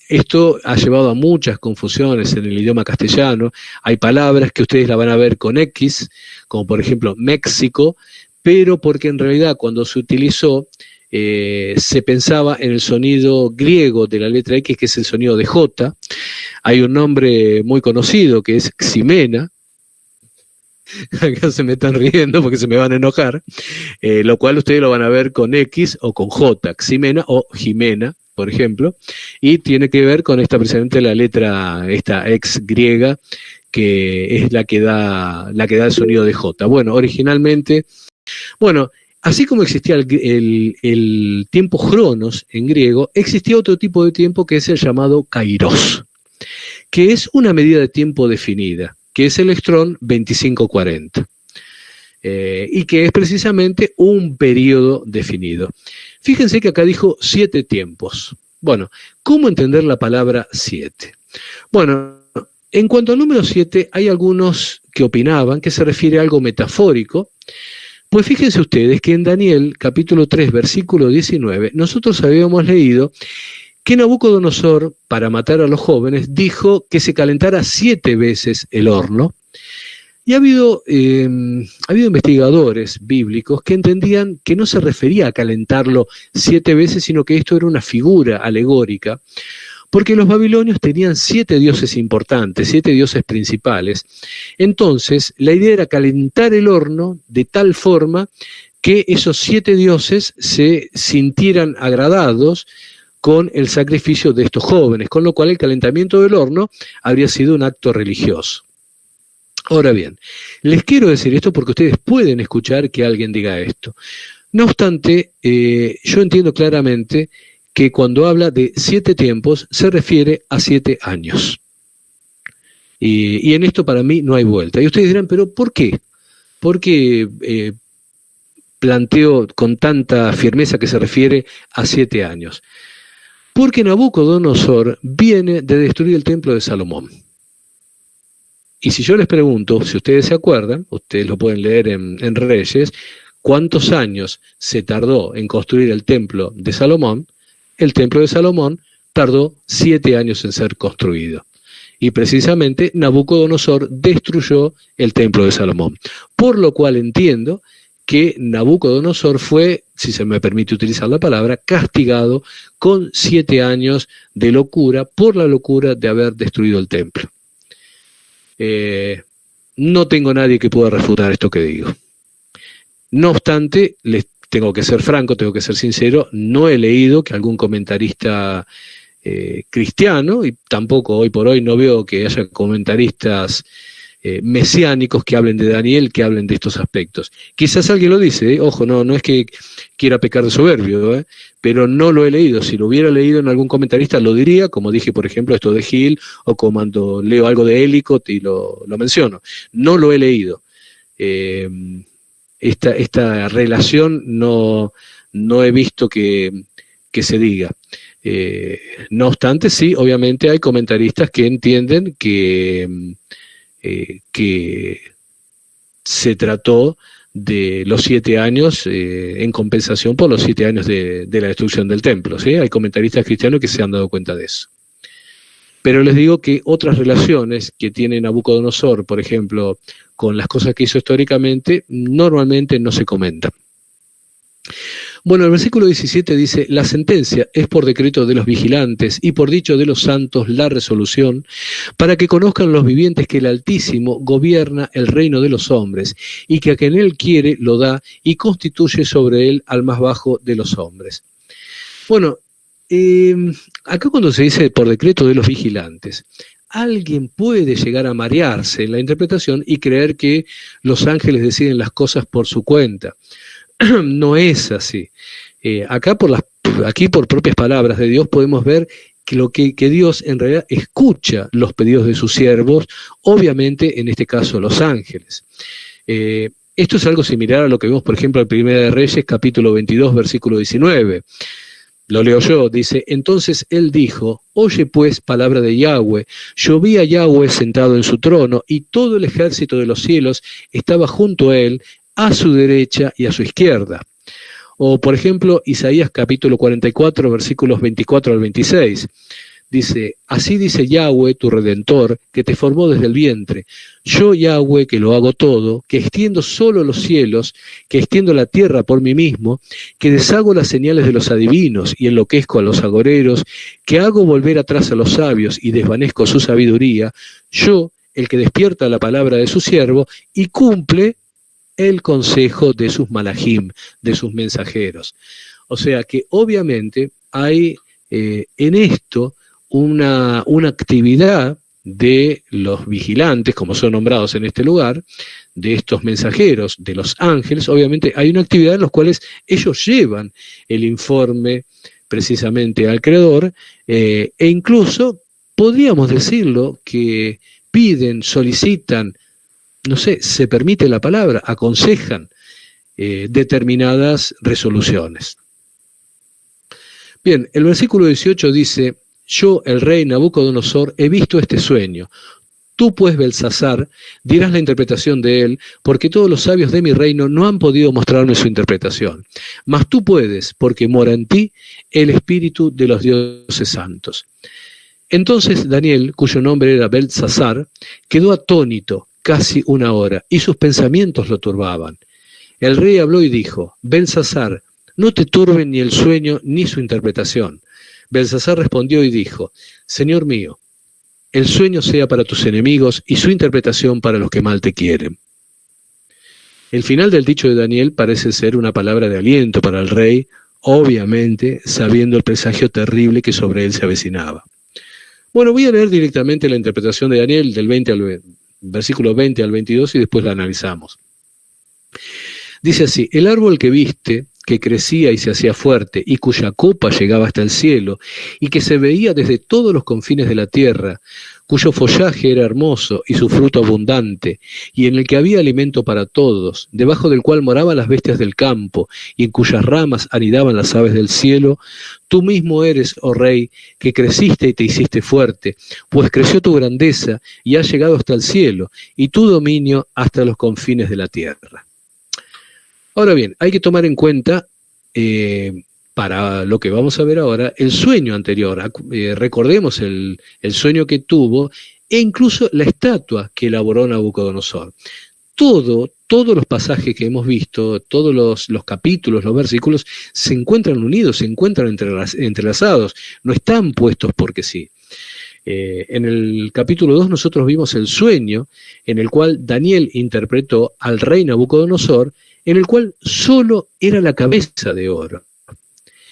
Esto ha llevado a muchas confusiones en el idioma castellano. Hay palabras que ustedes la van a ver con X, como por ejemplo México, pero porque en realidad cuando se utilizó se pensaba en el sonido griego de la letra X, que es el sonido de J. Hay un nombre muy conocido que es Ximena. Acá se me están riendo porque se me van a enojar, lo cual ustedes lo van a ver con X o con J, Ximena o Jimena, por ejemplo, y tiene que ver con precisamente la letra, esta ex griega, que es la que da el sonido de J. Bueno, originalmente, así como existía el tiempo cronos en griego, existía otro tipo de tiempo que es el llamado kairos, que es una medida de tiempo definida, que es el Strong 2540, y que es precisamente un periodo definido. Fíjense que acá dijo 7 tiempos. Bueno, ¿cómo entender la palabra 7? Bueno, en cuanto al número 7, hay algunos que opinaban que se refiere a algo metafórico. Pues fíjense ustedes que en Daniel, capítulo 3, versículo 19, nosotros habíamos leído que Nabucodonosor, para matar a los jóvenes, dijo que se calentara 7 veces el horno. Y ha habido investigadores bíblicos que entendían que no se refería a calentarlo 7 veces, sino que esto era una figura alegórica, Porque los babilonios tenían 7 dioses importantes, 7 dioses principales. Entonces, la idea era calentar el horno de tal forma que esos 7 dioses se sintieran agradados con el sacrificio de estos jóvenes, con lo cual el calentamiento del horno habría sido un acto religioso. Ahora bien, les quiero decir esto porque ustedes pueden escuchar que alguien diga esto. No obstante, yo entiendo claramente que cuando habla de 7 tiempos se refiere a 7 años. Y en esto para mí no hay vuelta. Y ustedes dirán, ¿pero por qué? ¿Por qué planteo con tanta firmeza que se refiere a 7 años? Porque Nabucodonosor viene de destruir el templo de Salomón. Y si yo les pregunto, si ustedes se acuerdan, ustedes lo pueden leer en Reyes, ¿cuántos años se tardó en construir el templo de Salomón? El templo de Salomón tardó 7 años en ser construido. Y precisamente Nabucodonosor destruyó el templo de Salomón. Por lo cual entiendo que Nabucodonosor fue, si se me permite utilizar la palabra, castigado con 7 años de locura por la locura de haber destruido el templo. No tengo nadie que pueda refutar esto que digo. No obstante, les tengo que ser franco, tengo que ser sincero, no he leído que algún comentarista cristiano, y tampoco hoy por hoy no veo que haya comentaristas mesiánicos que hablen de Daniel, que hablen de estos aspectos. Quizás alguien lo dice, ojo, no es que quiera pecar de soberbio, pero no lo he leído. Si lo hubiera leído en algún comentarista lo diría, como dije, por ejemplo, esto de Gil, o cuando leo algo de Ellicott y lo menciono. No lo he leído. Esta relación no he visto que se diga. No obstante, sí, obviamente hay comentaristas que entienden que se trató de los 7 años en compensación por los 7 años de la destrucción del templo, ¿sí? Hay comentaristas cristianos que se han dado cuenta de eso. Pero les digo que otras relaciones que tiene Nabucodonosor, por ejemplo, con las cosas que hizo históricamente, normalmente no se comentan. Bueno, el versículo 17 dice, la sentencia es por decreto de los vigilantes y por dicho de los santos la resolución, para que conozcan los vivientes que el Altísimo gobierna el reino de los hombres, y que a quien él quiere lo da y constituye sobre él al más bajo de los hombres. Bueno, acá cuando se dice por decreto de los vigilantes, alguien puede llegar a marearse en la interpretación y creer que los ángeles deciden las cosas por su cuenta. No es así. Aquí por propias palabras de Dios podemos ver que Dios en realidad escucha los pedidos de sus siervos, obviamente en este caso los ángeles. Esto es algo similar a lo que vemos, por ejemplo, en Primera de Reyes, capítulo 22, versículo 19. Lo leo yo, dice, entonces él dijo, oye pues palabra de Yahweh, yo vi a Yahweh sentado en su trono y todo el ejército de los cielos estaba junto a él, a su derecha y a su izquierda. O, por ejemplo, Isaías capítulo 44, versículos 24 al 26. Dice, así dice Yahweh, tu Redentor, que te formó desde el vientre. Yo, Yahweh, que lo hago todo, que extiendo solo los cielos, que extiendo la tierra por mí mismo, que deshago las señales de los adivinos y enloquezco a los agoreros, que hago volver atrás a los sabios y desvanezco su sabiduría. Yo, el que despierta la palabra de su siervo y cumple el consejo de sus malajim, de sus mensajeros. O sea que obviamente hay en esto una actividad de los vigilantes, como son nombrados en este lugar, de estos mensajeros, de los ángeles. Obviamente hay una actividad en la cual ellos llevan el informe precisamente al Creador, e incluso podríamos decirlo que piden, solicitan, no sé, se permite la palabra, aconsejan determinadas resoluciones. Bien, el versículo 18 dice, yo, el rey Nabucodonosor, he visto este sueño. Tú, pues, Belsasar, dirás la interpretación de él, porque todos los sabios de mi reino no han podido mostrarme su interpretación. Mas tú puedes, porque mora en ti el espíritu de los dioses santos. Entonces Daniel, cuyo nombre era Belsasar, quedó atónito casi 1 hora, y sus pensamientos lo turbaban. El rey habló y dijo, Belsasar, no te turben ni el sueño ni su interpretación. Belsasar respondió y dijo: Señor mío, el sueño sea para tus enemigos y su interpretación para los que mal te quieren. El final del dicho de Daniel parece ser una palabra de aliento para el rey, obviamente sabiendo el presagio terrible que sobre él se avecinaba. Bueno, voy a leer directamente la interpretación de Daniel del versículo 20 al 22 y después la analizamos. Dice así: el árbol que viste, que crecía y se hacía fuerte, y cuya copa llegaba hasta el cielo, y que se veía desde todos los confines de la tierra, cuyo follaje era hermoso y su fruto abundante, y en el que había alimento para todos, debajo del cual moraban las bestias del campo, y en cuyas ramas anidaban las aves del cielo, tú mismo eres, oh rey, que creciste y te hiciste fuerte, pues creció tu grandeza y has llegado hasta el cielo, y tu dominio hasta los confines de la tierra. Ahora bien, hay que tomar en cuenta, para lo que vamos a ver ahora, el sueño anterior. Recordemos el sueño que tuvo e incluso la estatua que elaboró Nabucodonosor. Todos los pasajes que hemos visto, todos los capítulos, los versículos, se encuentran unidos, se encuentran entrelazados, no están puestos porque sí. En el capítulo 2 nosotros vimos el sueño en el cual Daniel interpretó al rey Nabucodonosor, en el cual solo era la cabeza de oro.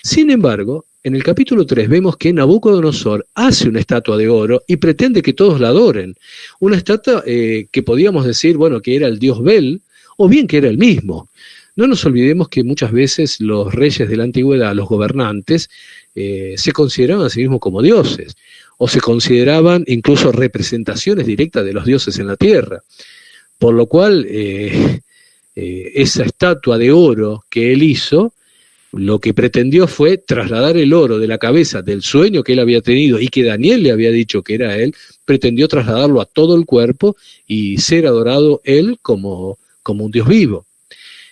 Sin embargo, en el capítulo 3 vemos que Nabucodonosor hace una estatua de oro y pretende que todos la adoren. Una estatua que podíamos decir, bueno, que era el dios Bel, o bien que era el mismo. No nos olvidemos que muchas veces los reyes de la antigüedad, los gobernantes, se consideraban a sí mismos como dioses, o se consideraban incluso representaciones directas de los dioses en la tierra. Por lo cual, esa estatua de oro que él hizo, lo que pretendió fue trasladar el oro de la cabeza del sueño que él había tenido y que Daniel le había dicho que era él, pretendió trasladarlo a todo el cuerpo y ser adorado él como un dios vivo.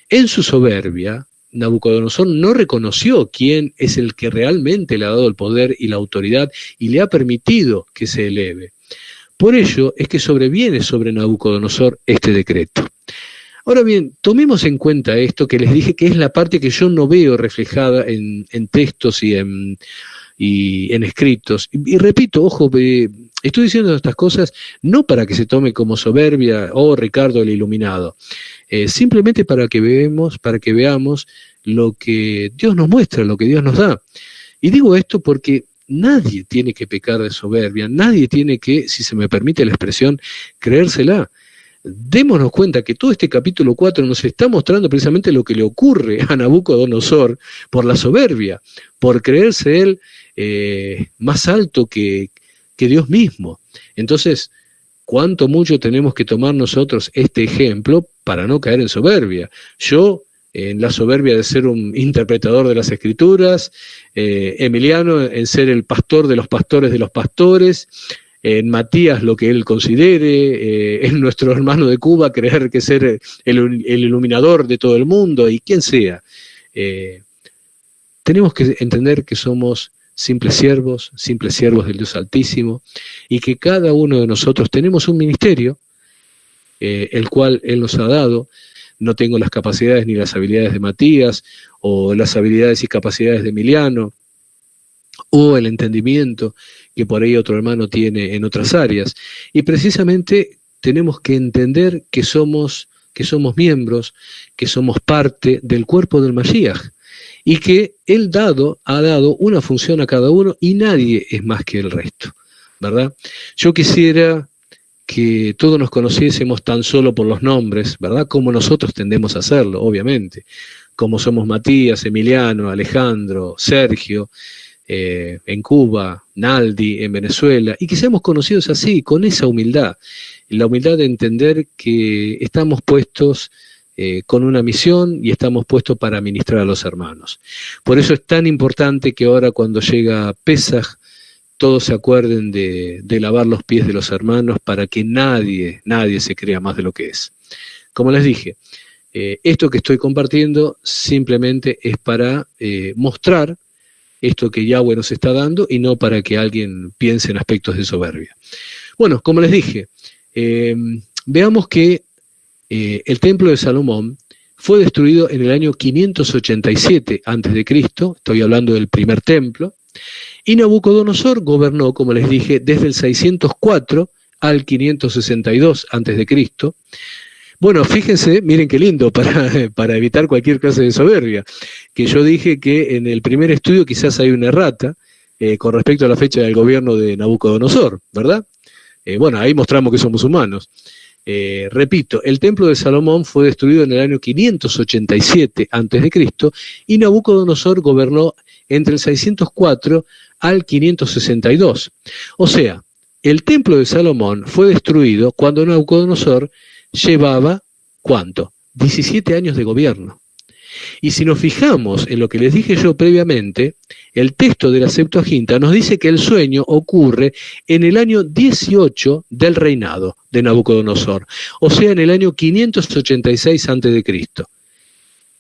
En su soberbia, Nabucodonosor no reconoció quién es el que realmente le ha dado el poder y la autoridad y le ha permitido que se eleve. Por ello es que sobreviene sobre Nabucodonosor este decreto. Ahora bien, tomemos en cuenta esto que les dije, que es la parte que yo no veo reflejada en textos y en escritos. Y repito, ojo, estoy diciendo estas cosas no para que se tome como soberbia, Ricardo el iluminado, simplemente para que veamos lo que Dios nos muestra, lo que Dios nos da. Y digo esto porque nadie tiene que pecar de soberbia, nadie tiene que, si se me permite la expresión, creérsela. Démonos cuenta que todo este capítulo 4 nos está mostrando precisamente lo que le ocurre a Nabucodonosor por la soberbia, por creerse él más alto que Dios mismo. Entonces, cuánto mucho tenemos que tomar nosotros este ejemplo para no caer en soberbia. Yo, en la soberbia de ser un interpretador de las Escrituras, Emiliano en ser el pastor de los pastores, en Matías lo que él considere, en nuestro hermano de Cuba creer que ser el iluminador de todo el mundo y quien sea. Tenemos que entender que somos simples siervos del Dios Altísimo y que cada uno de nosotros tenemos un ministerio, el cual Él nos ha dado. No tengo las capacidades ni las habilidades de Matías o las habilidades y capacidades de Emiliano o el entendimiento que por ahí otro hermano tiene en otras áreas. Y precisamente tenemos que entender que somos miembros, que somos parte del cuerpo del Mashiach, y que Él ha dado una función a cada uno y nadie es más que el resto, ¿verdad? Yo quisiera que todos nos conociésemos tan solo por los nombres, ¿verdad? Como nosotros tendemos a hacerlo, obviamente, como somos Matías, Emiliano, Alejandro, Sergio, en Cuba, Naldi, en Venezuela, y que seamos conocidos así, con esa humildad, la humildad de entender que estamos puestos con una misión y estamos puestos para ministrar a los hermanos. Por eso es tan importante que ahora cuando llega Pesaj, todos se acuerden de lavar los pies de los hermanos para que nadie se crea más de lo que es. Como les dije, esto que estoy compartiendo simplemente es para mostrar esto que Yahweh nos está dando y no para que alguien piense en aspectos de soberbia. Bueno, como les dije, veamos que el templo de Salomón fue destruido en el año 587 a.C., estoy hablando del primer templo, Y Nabucodonosor gobernó, como les dije, desde el 604 al 562 a.C. Bueno, fíjense, miren qué lindo, para evitar cualquier clase de soberbia, que yo dije que en el primer estudio quizás hay una errata con respecto a la fecha del gobierno de Nabucodonosor, ¿verdad? Bueno, ahí mostramos que somos humanos. Repito, el templo de Salomón fue destruido en el año 587 a.C. y Nabucodonosor gobernó entre el 604 al 562. O sea, el templo de Salomón fue destruido cuando Nabucodonosor llevaba, ¿cuánto? 17 años de gobierno. Y si nos fijamos en lo que les dije yo previamente, el texto de la Septuaginta nos dice que el sueño ocurre en el año 18 del reinado de Nabucodonosor, o sea, en el año 586 a.C.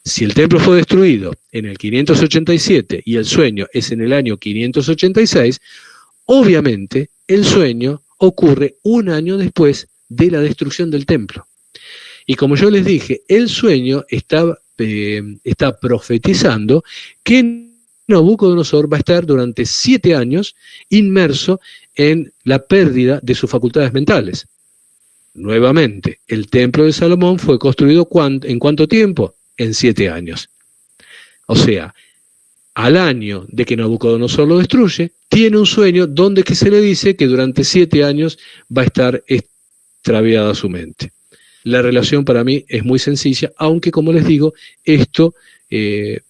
Si el templo fue destruido en el 587 y el sueño es en el año 586, obviamente el sueño ocurre un año después de la destrucción del templo. Y como yo les dije, el sueño está profetizando que Nabucodonosor va a estar durante 7 años inmerso en la pérdida de sus facultades mentales. Nuevamente, el templo de Salomón fue construido ¿en cuánto tiempo? En 7 años. O sea, al año de que Nabucodonosor lo destruye, tiene un sueño donde que se le dice que durante 7 años va a estar extraviada su mente. La relación para mí es muy sencilla, aunque como les digo, esto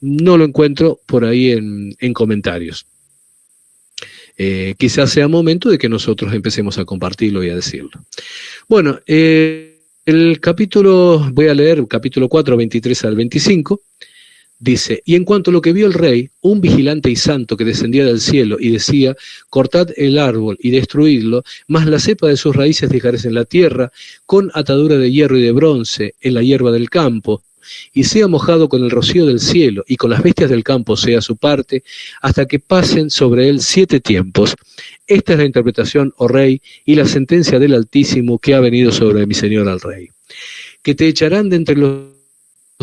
no lo encuentro por ahí en comentarios. Quizás sea momento de que nosotros empecemos a compartirlo y a decirlo. Bueno, el capítulo, voy a leer capítulo 4, 23 al 25, dice, y en cuanto a lo que vio el rey, un vigilante y santo que descendía del cielo y decía, cortad el árbol y destruidlo, mas la cepa de sus raíces dejaréis en la tierra, con atadura de hierro y de bronce en la hierba del campo, y sea mojado con el rocío del cielo, y con las bestias del campo sea su parte, hasta que pasen sobre él 7 tiempos. Esta es la interpretación, oh rey, y la sentencia del Altísimo que ha venido sobre mi señor al rey. Que te echarán de entre los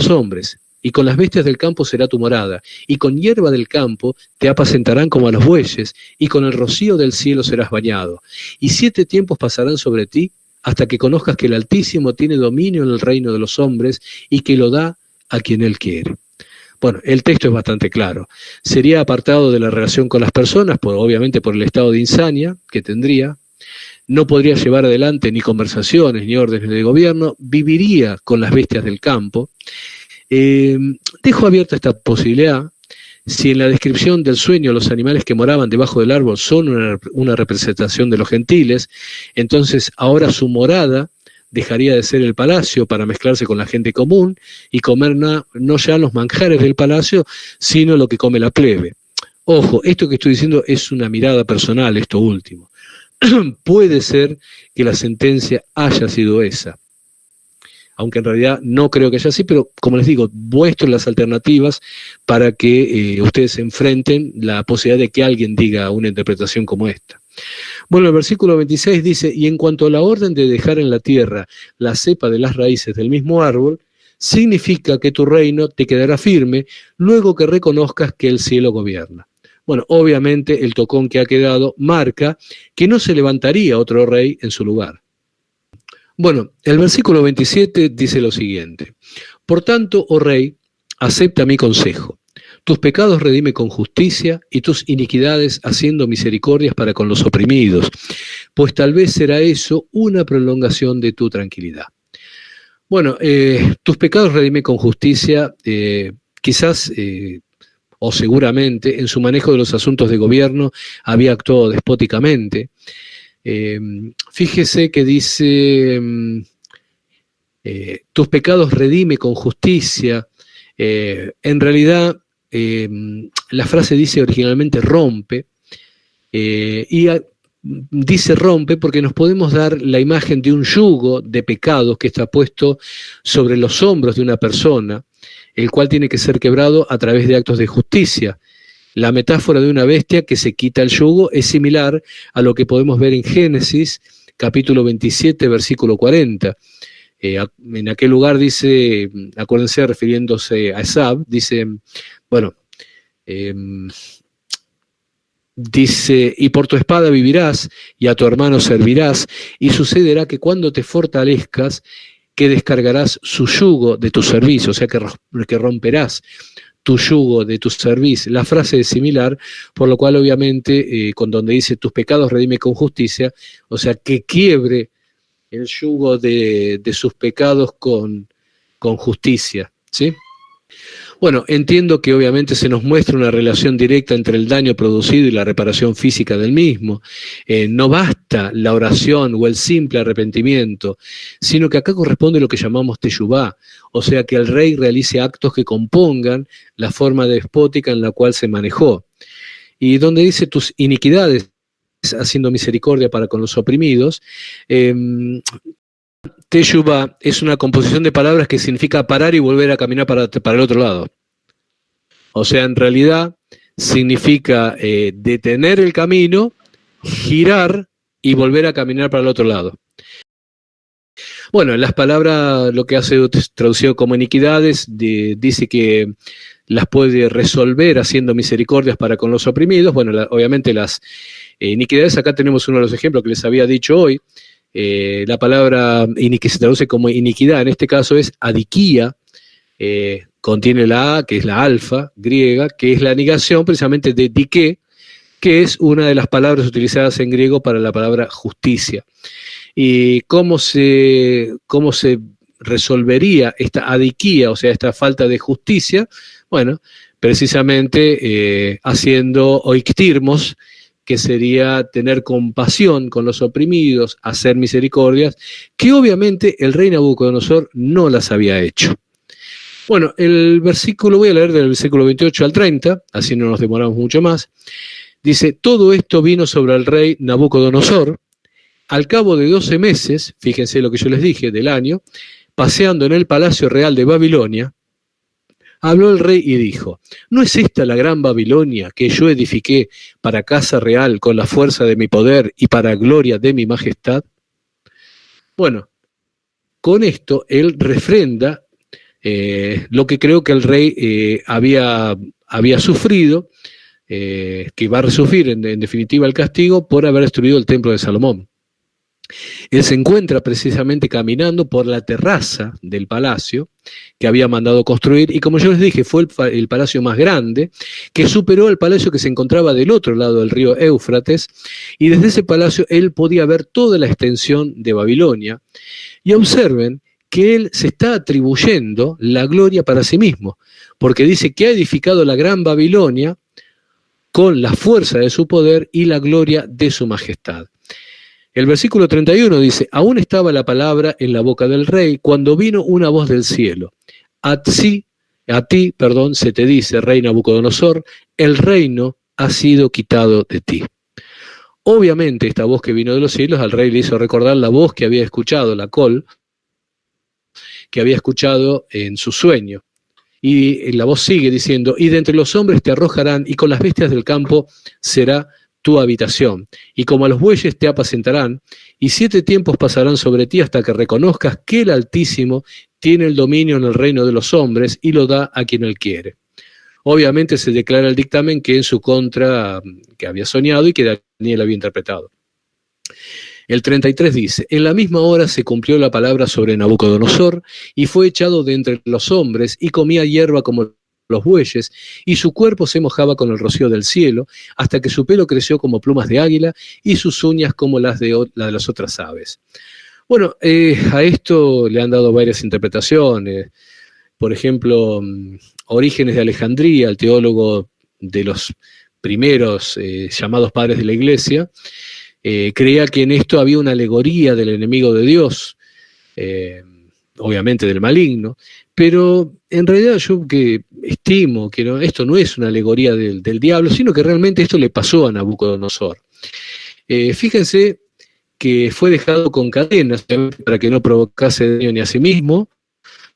hombres, y con las bestias del campo será tu morada, y con hierba del campo te apacentarán como a los bueyes, y con el rocío del cielo serás bañado. Y 7 tiempos pasarán sobre ti, hasta que conozcas que el Altísimo tiene dominio en el reino de los hombres, y que lo da a quien él quiere. Bueno, el texto es bastante claro. Sería apartado de la relación con las personas, obviamente por el estado de insania que tendría. No podría llevar adelante ni conversaciones ni órdenes de gobierno. Viviría con las bestias del campo. Dejo abierta esta posibilidad. Si en la descripción del sueño los animales que moraban debajo del árbol son una representación de los gentiles, entonces ahora su morada dejaría de ser el palacio para mezclarse con la gente común y comer no ya los manjares del palacio, sino lo que come la plebe. Ojo, esto que estoy diciendo es una mirada personal, esto último. Puede ser que la sentencia haya sido esa, aunque en realidad no creo que haya así, pero como les digo, muestro las alternativas para que ustedes enfrenten la posibilidad de que alguien diga una interpretación como esta. Bueno, el versículo 26 dice, y en cuanto a la orden de dejar en la tierra la cepa de las raíces del mismo árbol, significa que tu reino te quedará firme luego que reconozcas que el cielo gobierna. Bueno, obviamente el tocón que ha quedado marca que no se levantaría otro rey en su lugar. Bueno, el versículo 27 dice lo siguiente, por tanto, oh rey, acepta mi consejo. Tus pecados redime con justicia y tus iniquidades haciendo misericordias para con los oprimidos, pues tal vez será eso una prolongación de tu tranquilidad. Bueno, tus pecados redime con justicia, quizás o seguramente en su manejo de los asuntos de gobierno había actuado despóticamente. Fíjese que dice, tus pecados redime con justicia. En realidad, la frase dice originalmente rompe, y dice rompe porque nos podemos dar la imagen de un yugo de pecados que está puesto sobre los hombros de una persona, el cual tiene que ser quebrado a través de actos de justicia. La metáfora de una bestia que se quita el yugo es similar a lo que podemos ver en Génesis, capítulo 27, versículo 40. En aquel lugar dice, acuérdense, refiriéndose a Esab, dice, bueno, dice, y por tu espada vivirás, y a tu hermano servirás, y sucederá que cuando te fortalezcas, que descargarás su yugo de tu servicio, o sea que romperás tu yugo de tu servicio. La frase es similar, por lo cual obviamente con donde dice tus pecados redime con justicia, o sea que quiebre el yugo de sus pecados con justicia, ¿sí? Bueno, entiendo que obviamente se nos muestra una relación directa entre el daño producido y la reparación física del mismo. No basta la oración o el simple arrepentimiento, sino que acá corresponde lo que llamamos teshuvá, o sea que el rey realice actos que compongan la forma despótica en la cual se manejó. Y donde dice tus iniquidades, haciendo misericordia para con los oprimidos, Teshuvá es una composición de palabras que significa parar y volver a caminar para el otro lado. O sea, en realidad significa detener el camino, girar y volver a caminar para el otro lado. Bueno, las palabras, lo que hace traducido como iniquidades, dice que las puede resolver haciendo misericordias para con los oprimidos. Bueno, obviamente las iniquidades, acá tenemos uno de los ejemplos que les había dicho hoy. La palabra que se traduce como iniquidad, en este caso es adiquía, contiene la A, que es la alfa griega, que es la negación precisamente de diké, que es una de las palabras utilizadas en griego para la palabra justicia. ¿Y cómo se resolvería esta adiquía, o sea, esta falta de justicia? Bueno, precisamente haciendo oiktirmos, que sería tener compasión con los oprimidos, hacer misericordias, que obviamente el rey Nabucodonosor no las había hecho. Bueno, el versículo, voy a leer del versículo 28 al 30, así no nos demoramos mucho más. Dice, todo esto vino sobre el rey Nabucodonosor, al cabo de 12 meses, fíjense lo que yo les dije, del año, paseando en el palacio real de Babilonia, habló el rey y dijo, ¿no es esta la gran Babilonia que yo edifiqué para casa real con la fuerza de mi poder y para gloria de mi majestad? Bueno, con esto él refrenda lo que creo que el rey había sufrido, que va a sufrir en definitiva el castigo por haber destruido el templo de Salomón. Él se encuentra precisamente caminando por la terraza del palacio que había mandado construir y, como yo les dije, fue el palacio más grande, que superó el palacio que se encontraba del otro lado del río Éufrates, y desde ese palacio él podía ver toda la extensión de Babilonia. Y observen que él se está atribuyendo la gloria para sí mismo, porque dice que ha edificado la gran Babilonia con la fuerza de su poder y la gloria de su majestad. El versículo 31 dice, aún estaba la palabra en la boca del rey cuando vino una voz del cielo. A ti, se te dice, rey Nabucodonosor, el reino ha sido quitado de ti. Obviamente esta voz que vino de los cielos al rey le hizo recordar la voz que había escuchado, la col, que había escuchado en su sueño. Y la voz sigue diciendo, y de entre los hombres te arrojarán, y con las bestias del campo será tu habitación, y como a los bueyes te apacentarán, y 7 tiempos pasarán sobre ti hasta que reconozcas que el Altísimo tiene el dominio en el reino de los hombres y lo da a quien él quiere. Obviamente se declara el dictamen que en su contra, que había soñado y que Daniel había interpretado. El 33 dice, en la misma hora se cumplió la palabra sobre Nabucodonosor, y fue echado de entre los hombres, y comía hierba como los bueyes, y su cuerpo se mojaba con el rocío del cielo, hasta que su pelo creció como plumas de águila, y sus uñas como las de las otras aves. Bueno, a esto le han dado varias interpretaciones. Por ejemplo, Orígenes de Alejandría, el teólogo de los primeros llamados padres de la Iglesia, creía que en esto había una alegoría del enemigo de Dios, obviamente del maligno, pero en realidad yo que estimo que esto no es una alegoría del diablo, sino que realmente esto le pasó a Nabucodonosor. Fíjense que fue dejado con cadenas para que no provocase daño ni a sí mismo,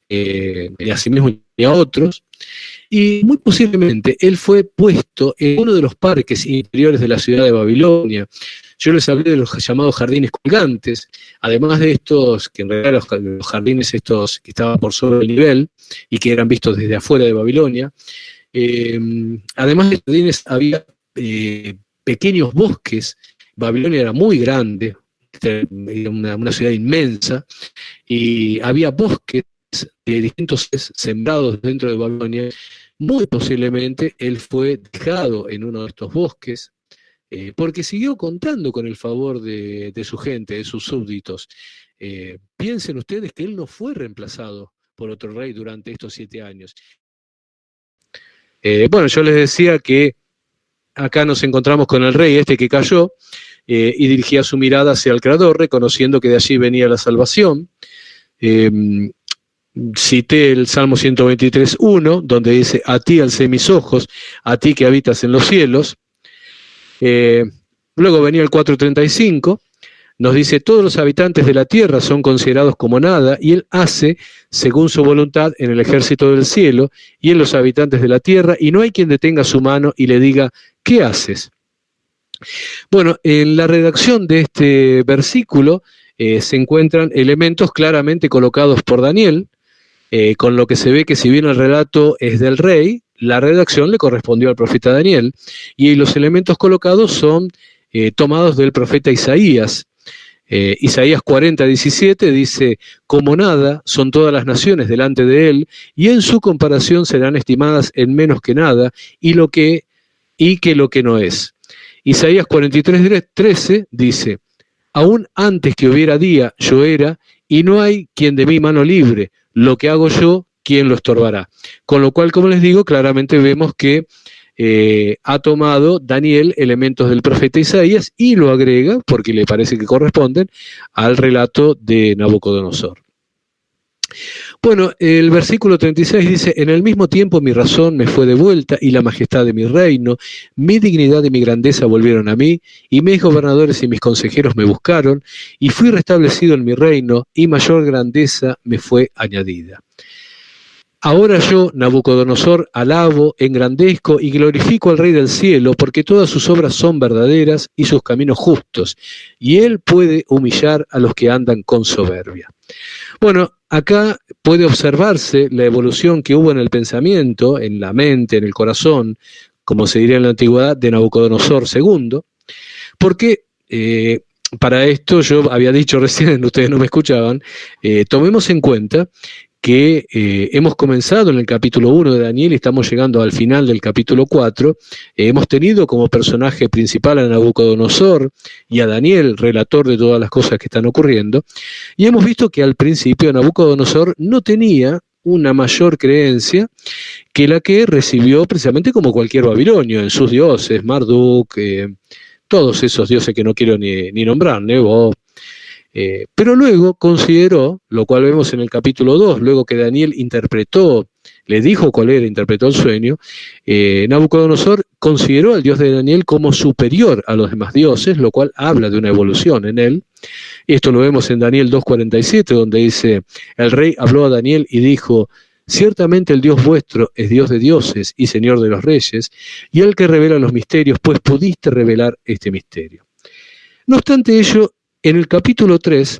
ni a otros, y muy posiblemente él fue puesto en uno de los parques interiores de la ciudad de Babilonia. Yo les hablé de los llamados jardines colgantes, además de estos, que en realidad los jardines estos que estaban por sobre el nivel y que eran vistos desde afuera de Babilonia, además de jardines había pequeños bosques. Babilonia era muy grande, era una ciudad inmensa, y había bosques de distintos sembrados dentro de Babilonia. Muy posiblemente él fue dejado en uno de estos bosques, porque siguió contando con el favor de su gente, de sus súbditos. Piensen ustedes que él no fue reemplazado por otro rey durante estos 7 años. Bueno, yo les decía que acá nos encontramos con el rey este que cayó, y dirigía su mirada hacia el Creador, reconociendo que de allí venía la salvación. Cité el Salmo 123:1, donde dice: a ti alcé mis ojos, a ti que habitas en los cielos. Luego venía el 4:35, nos dice: todos los habitantes de la tierra son considerados como nada, y él hace según su voluntad en el ejército del cielo y en los habitantes de la tierra, y no hay quien detenga su mano y le diga: ¿qué haces? Bueno, en la redacción de este versículo se encuentran elementos claramente colocados por Daniel, con lo que se ve que si bien el relato es del rey, la redacción le correspondió al profeta Daniel, y los elementos colocados son tomados del profeta Isaías. Isaías 40:17 dice: como nada son todas las naciones delante de él, y en su comparación serán estimadas en menos que nada, y que lo que no es. Isaías 43:13 dice: aún antes que hubiera día, yo era, y no hay quien de mi mano libre. Lo que hago yo, ¿quién lo estorbará? Con lo cual, como les digo, claramente vemos que ha tomado Daniel elementos del profeta Isaías y lo agrega, porque le parece que corresponden, al relato de Nabucodonosor. Bueno, el versículo 36 dice: en el mismo tiempo mi razón me fue devuelta y la majestad de mi reino, mi dignidad y mi grandeza volvieron a mí, y mis gobernadores y mis consejeros me buscaron, y fui restablecido en mi reino, y mayor grandeza me fue añadida. Ahora yo, Nabucodonosor, alabo, engrandezco y glorifico al Rey del cielo, porque todas sus obras son verdaderas y sus caminos justos, y él puede humillar a los que andan con soberbia. Bueno, acá puede observarse la evolución que hubo en el pensamiento, en la mente, en el corazón, como se diría en la antigüedad, de Nabucodonosor II, porque para esto yo había dicho recién, ustedes no me escuchaban, tomemos en cuenta que hemos comenzado en el capítulo 1 de Daniel y estamos llegando al final del capítulo 4, hemos tenido como personaje principal a Nabucodonosor y a Daniel, relator de todas las cosas que están ocurriendo, y hemos visto que al principio Nabucodonosor no tenía una mayor creencia que la que recibió precisamente como cualquier babilonio en sus dioses, Marduk, todos esos dioses que no quiero ni nombrar, Nebo. Pero luego consideró, lo cual vemos en el capítulo 2, luego que Daniel interpretó, le dijo cuál era, interpretó el sueño, Nabucodonosor consideró al Dios de Daniel como superior a los demás dioses, lo cual habla de una evolución en él. Esto lo vemos en Daniel 2:47, donde dice: el rey habló a Daniel y dijo: ciertamente el Dios vuestro es Dios de dioses y Señor de los reyes, y el que revela los misterios, pues pudiste revelar este misterio. No obstante ello, en el capítulo 3,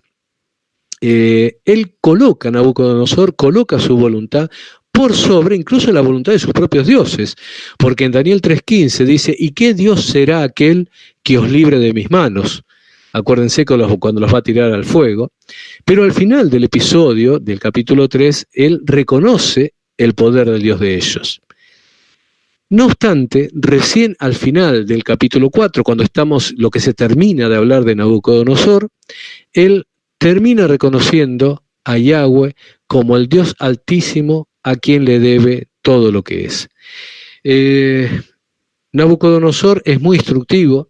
Nabucodonosor coloca su voluntad por sobre incluso la voluntad de sus propios dioses, porque en Daniel 3:15 dice: ¿y qué Dios será aquel que os libre de mis manos? Acuérdense cuando los va a tirar al fuego. Pero al final del episodio, del capítulo 3, él reconoce el poder del Dios de ellos. No obstante, recién al final del capítulo 4, cuando lo que se termina de hablar de Nabucodonosor, él termina reconociendo a Yahweh como el Dios altísimo a quien le debe todo lo que es. Nabucodonosor es muy instructivo.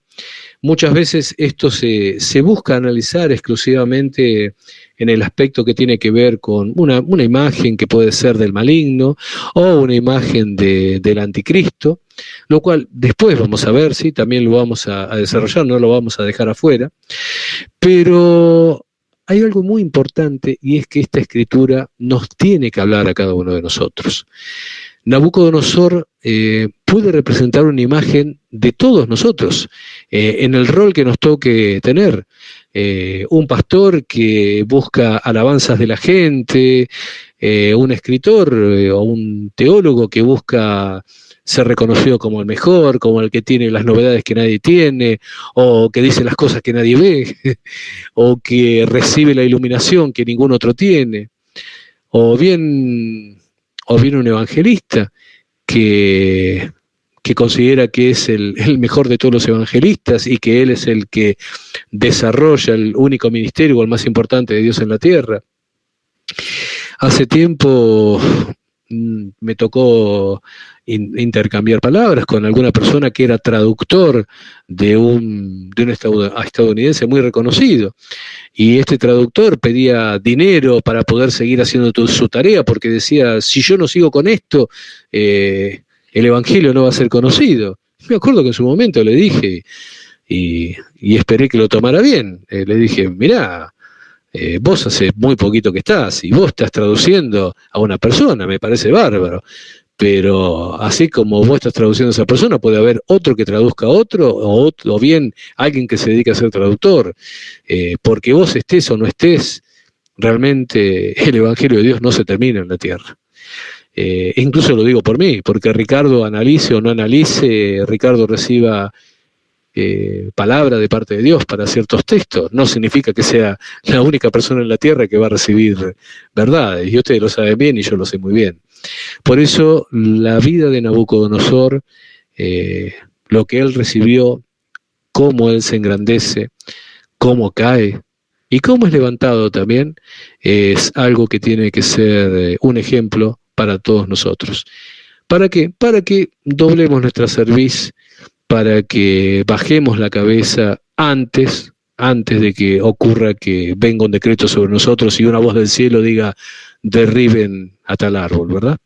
Muchas veces esto se busca analizar exclusivamente en el aspecto que tiene que ver con una imagen que puede ser del maligno o una imagen del anticristo, lo cual después vamos a ver, sí, también lo vamos a desarrollar, no lo vamos a dejar afuera. Pero hay algo muy importante, y es que esta escritura nos tiene que hablar a cada uno de nosotros. Nabucodonosor puede representar una imagen de todos nosotros, en el rol que nos toque tener. Un pastor que busca alabanzas de la gente, un escritor o un teólogo que busca ser reconocido como el mejor, como el que tiene las novedades que nadie tiene, o que dice las cosas que nadie ve, o que recibe la iluminación que ningún otro tiene, o bien un evangelista que considera que es el mejor de todos los evangelistas y que él es el que desarrolla el único ministerio o el más importante de Dios en la tierra. Hace tiempo me tocó intercambiar palabras con alguna persona que era traductor de un estadounidense muy reconocido, y este traductor pedía dinero para poder seguir haciendo su tarea, porque decía, si yo no sigo con esto, el evangelio no va a ser conocido. Me acuerdo que en su momento le dije, y esperé que lo tomara bien, le dije, mirá, vos hace muy poquito que estás y vos estás traduciendo a una persona, me parece bárbaro, pero así como vos estás traduciendo a esa persona, puede haber otro que traduzca a otro, o bien alguien que se dedique a ser traductor, porque vos estés o no estés, realmente el Evangelio de Dios no se termina en la tierra. Incluso lo digo por mí, porque Ricardo analice o no analice, Ricardo reciba palabra de parte de Dios para ciertos textos, no significa que sea la única persona en la tierra que va a recibir verdades, y ustedes lo saben bien y yo lo sé muy bien. Por eso la vida de Nabucodonosor, lo que él recibió, cómo él se engrandece, cómo cae y cómo es levantado también, es algo que tiene que ser un ejemplo para todos nosotros. ¿Para qué? Para que doblemos nuestra cerviz, para que bajemos la cabeza antes de que ocurra que venga un decreto sobre nosotros y una voz del cielo diga, derriben a tal árbol, ¿verdad?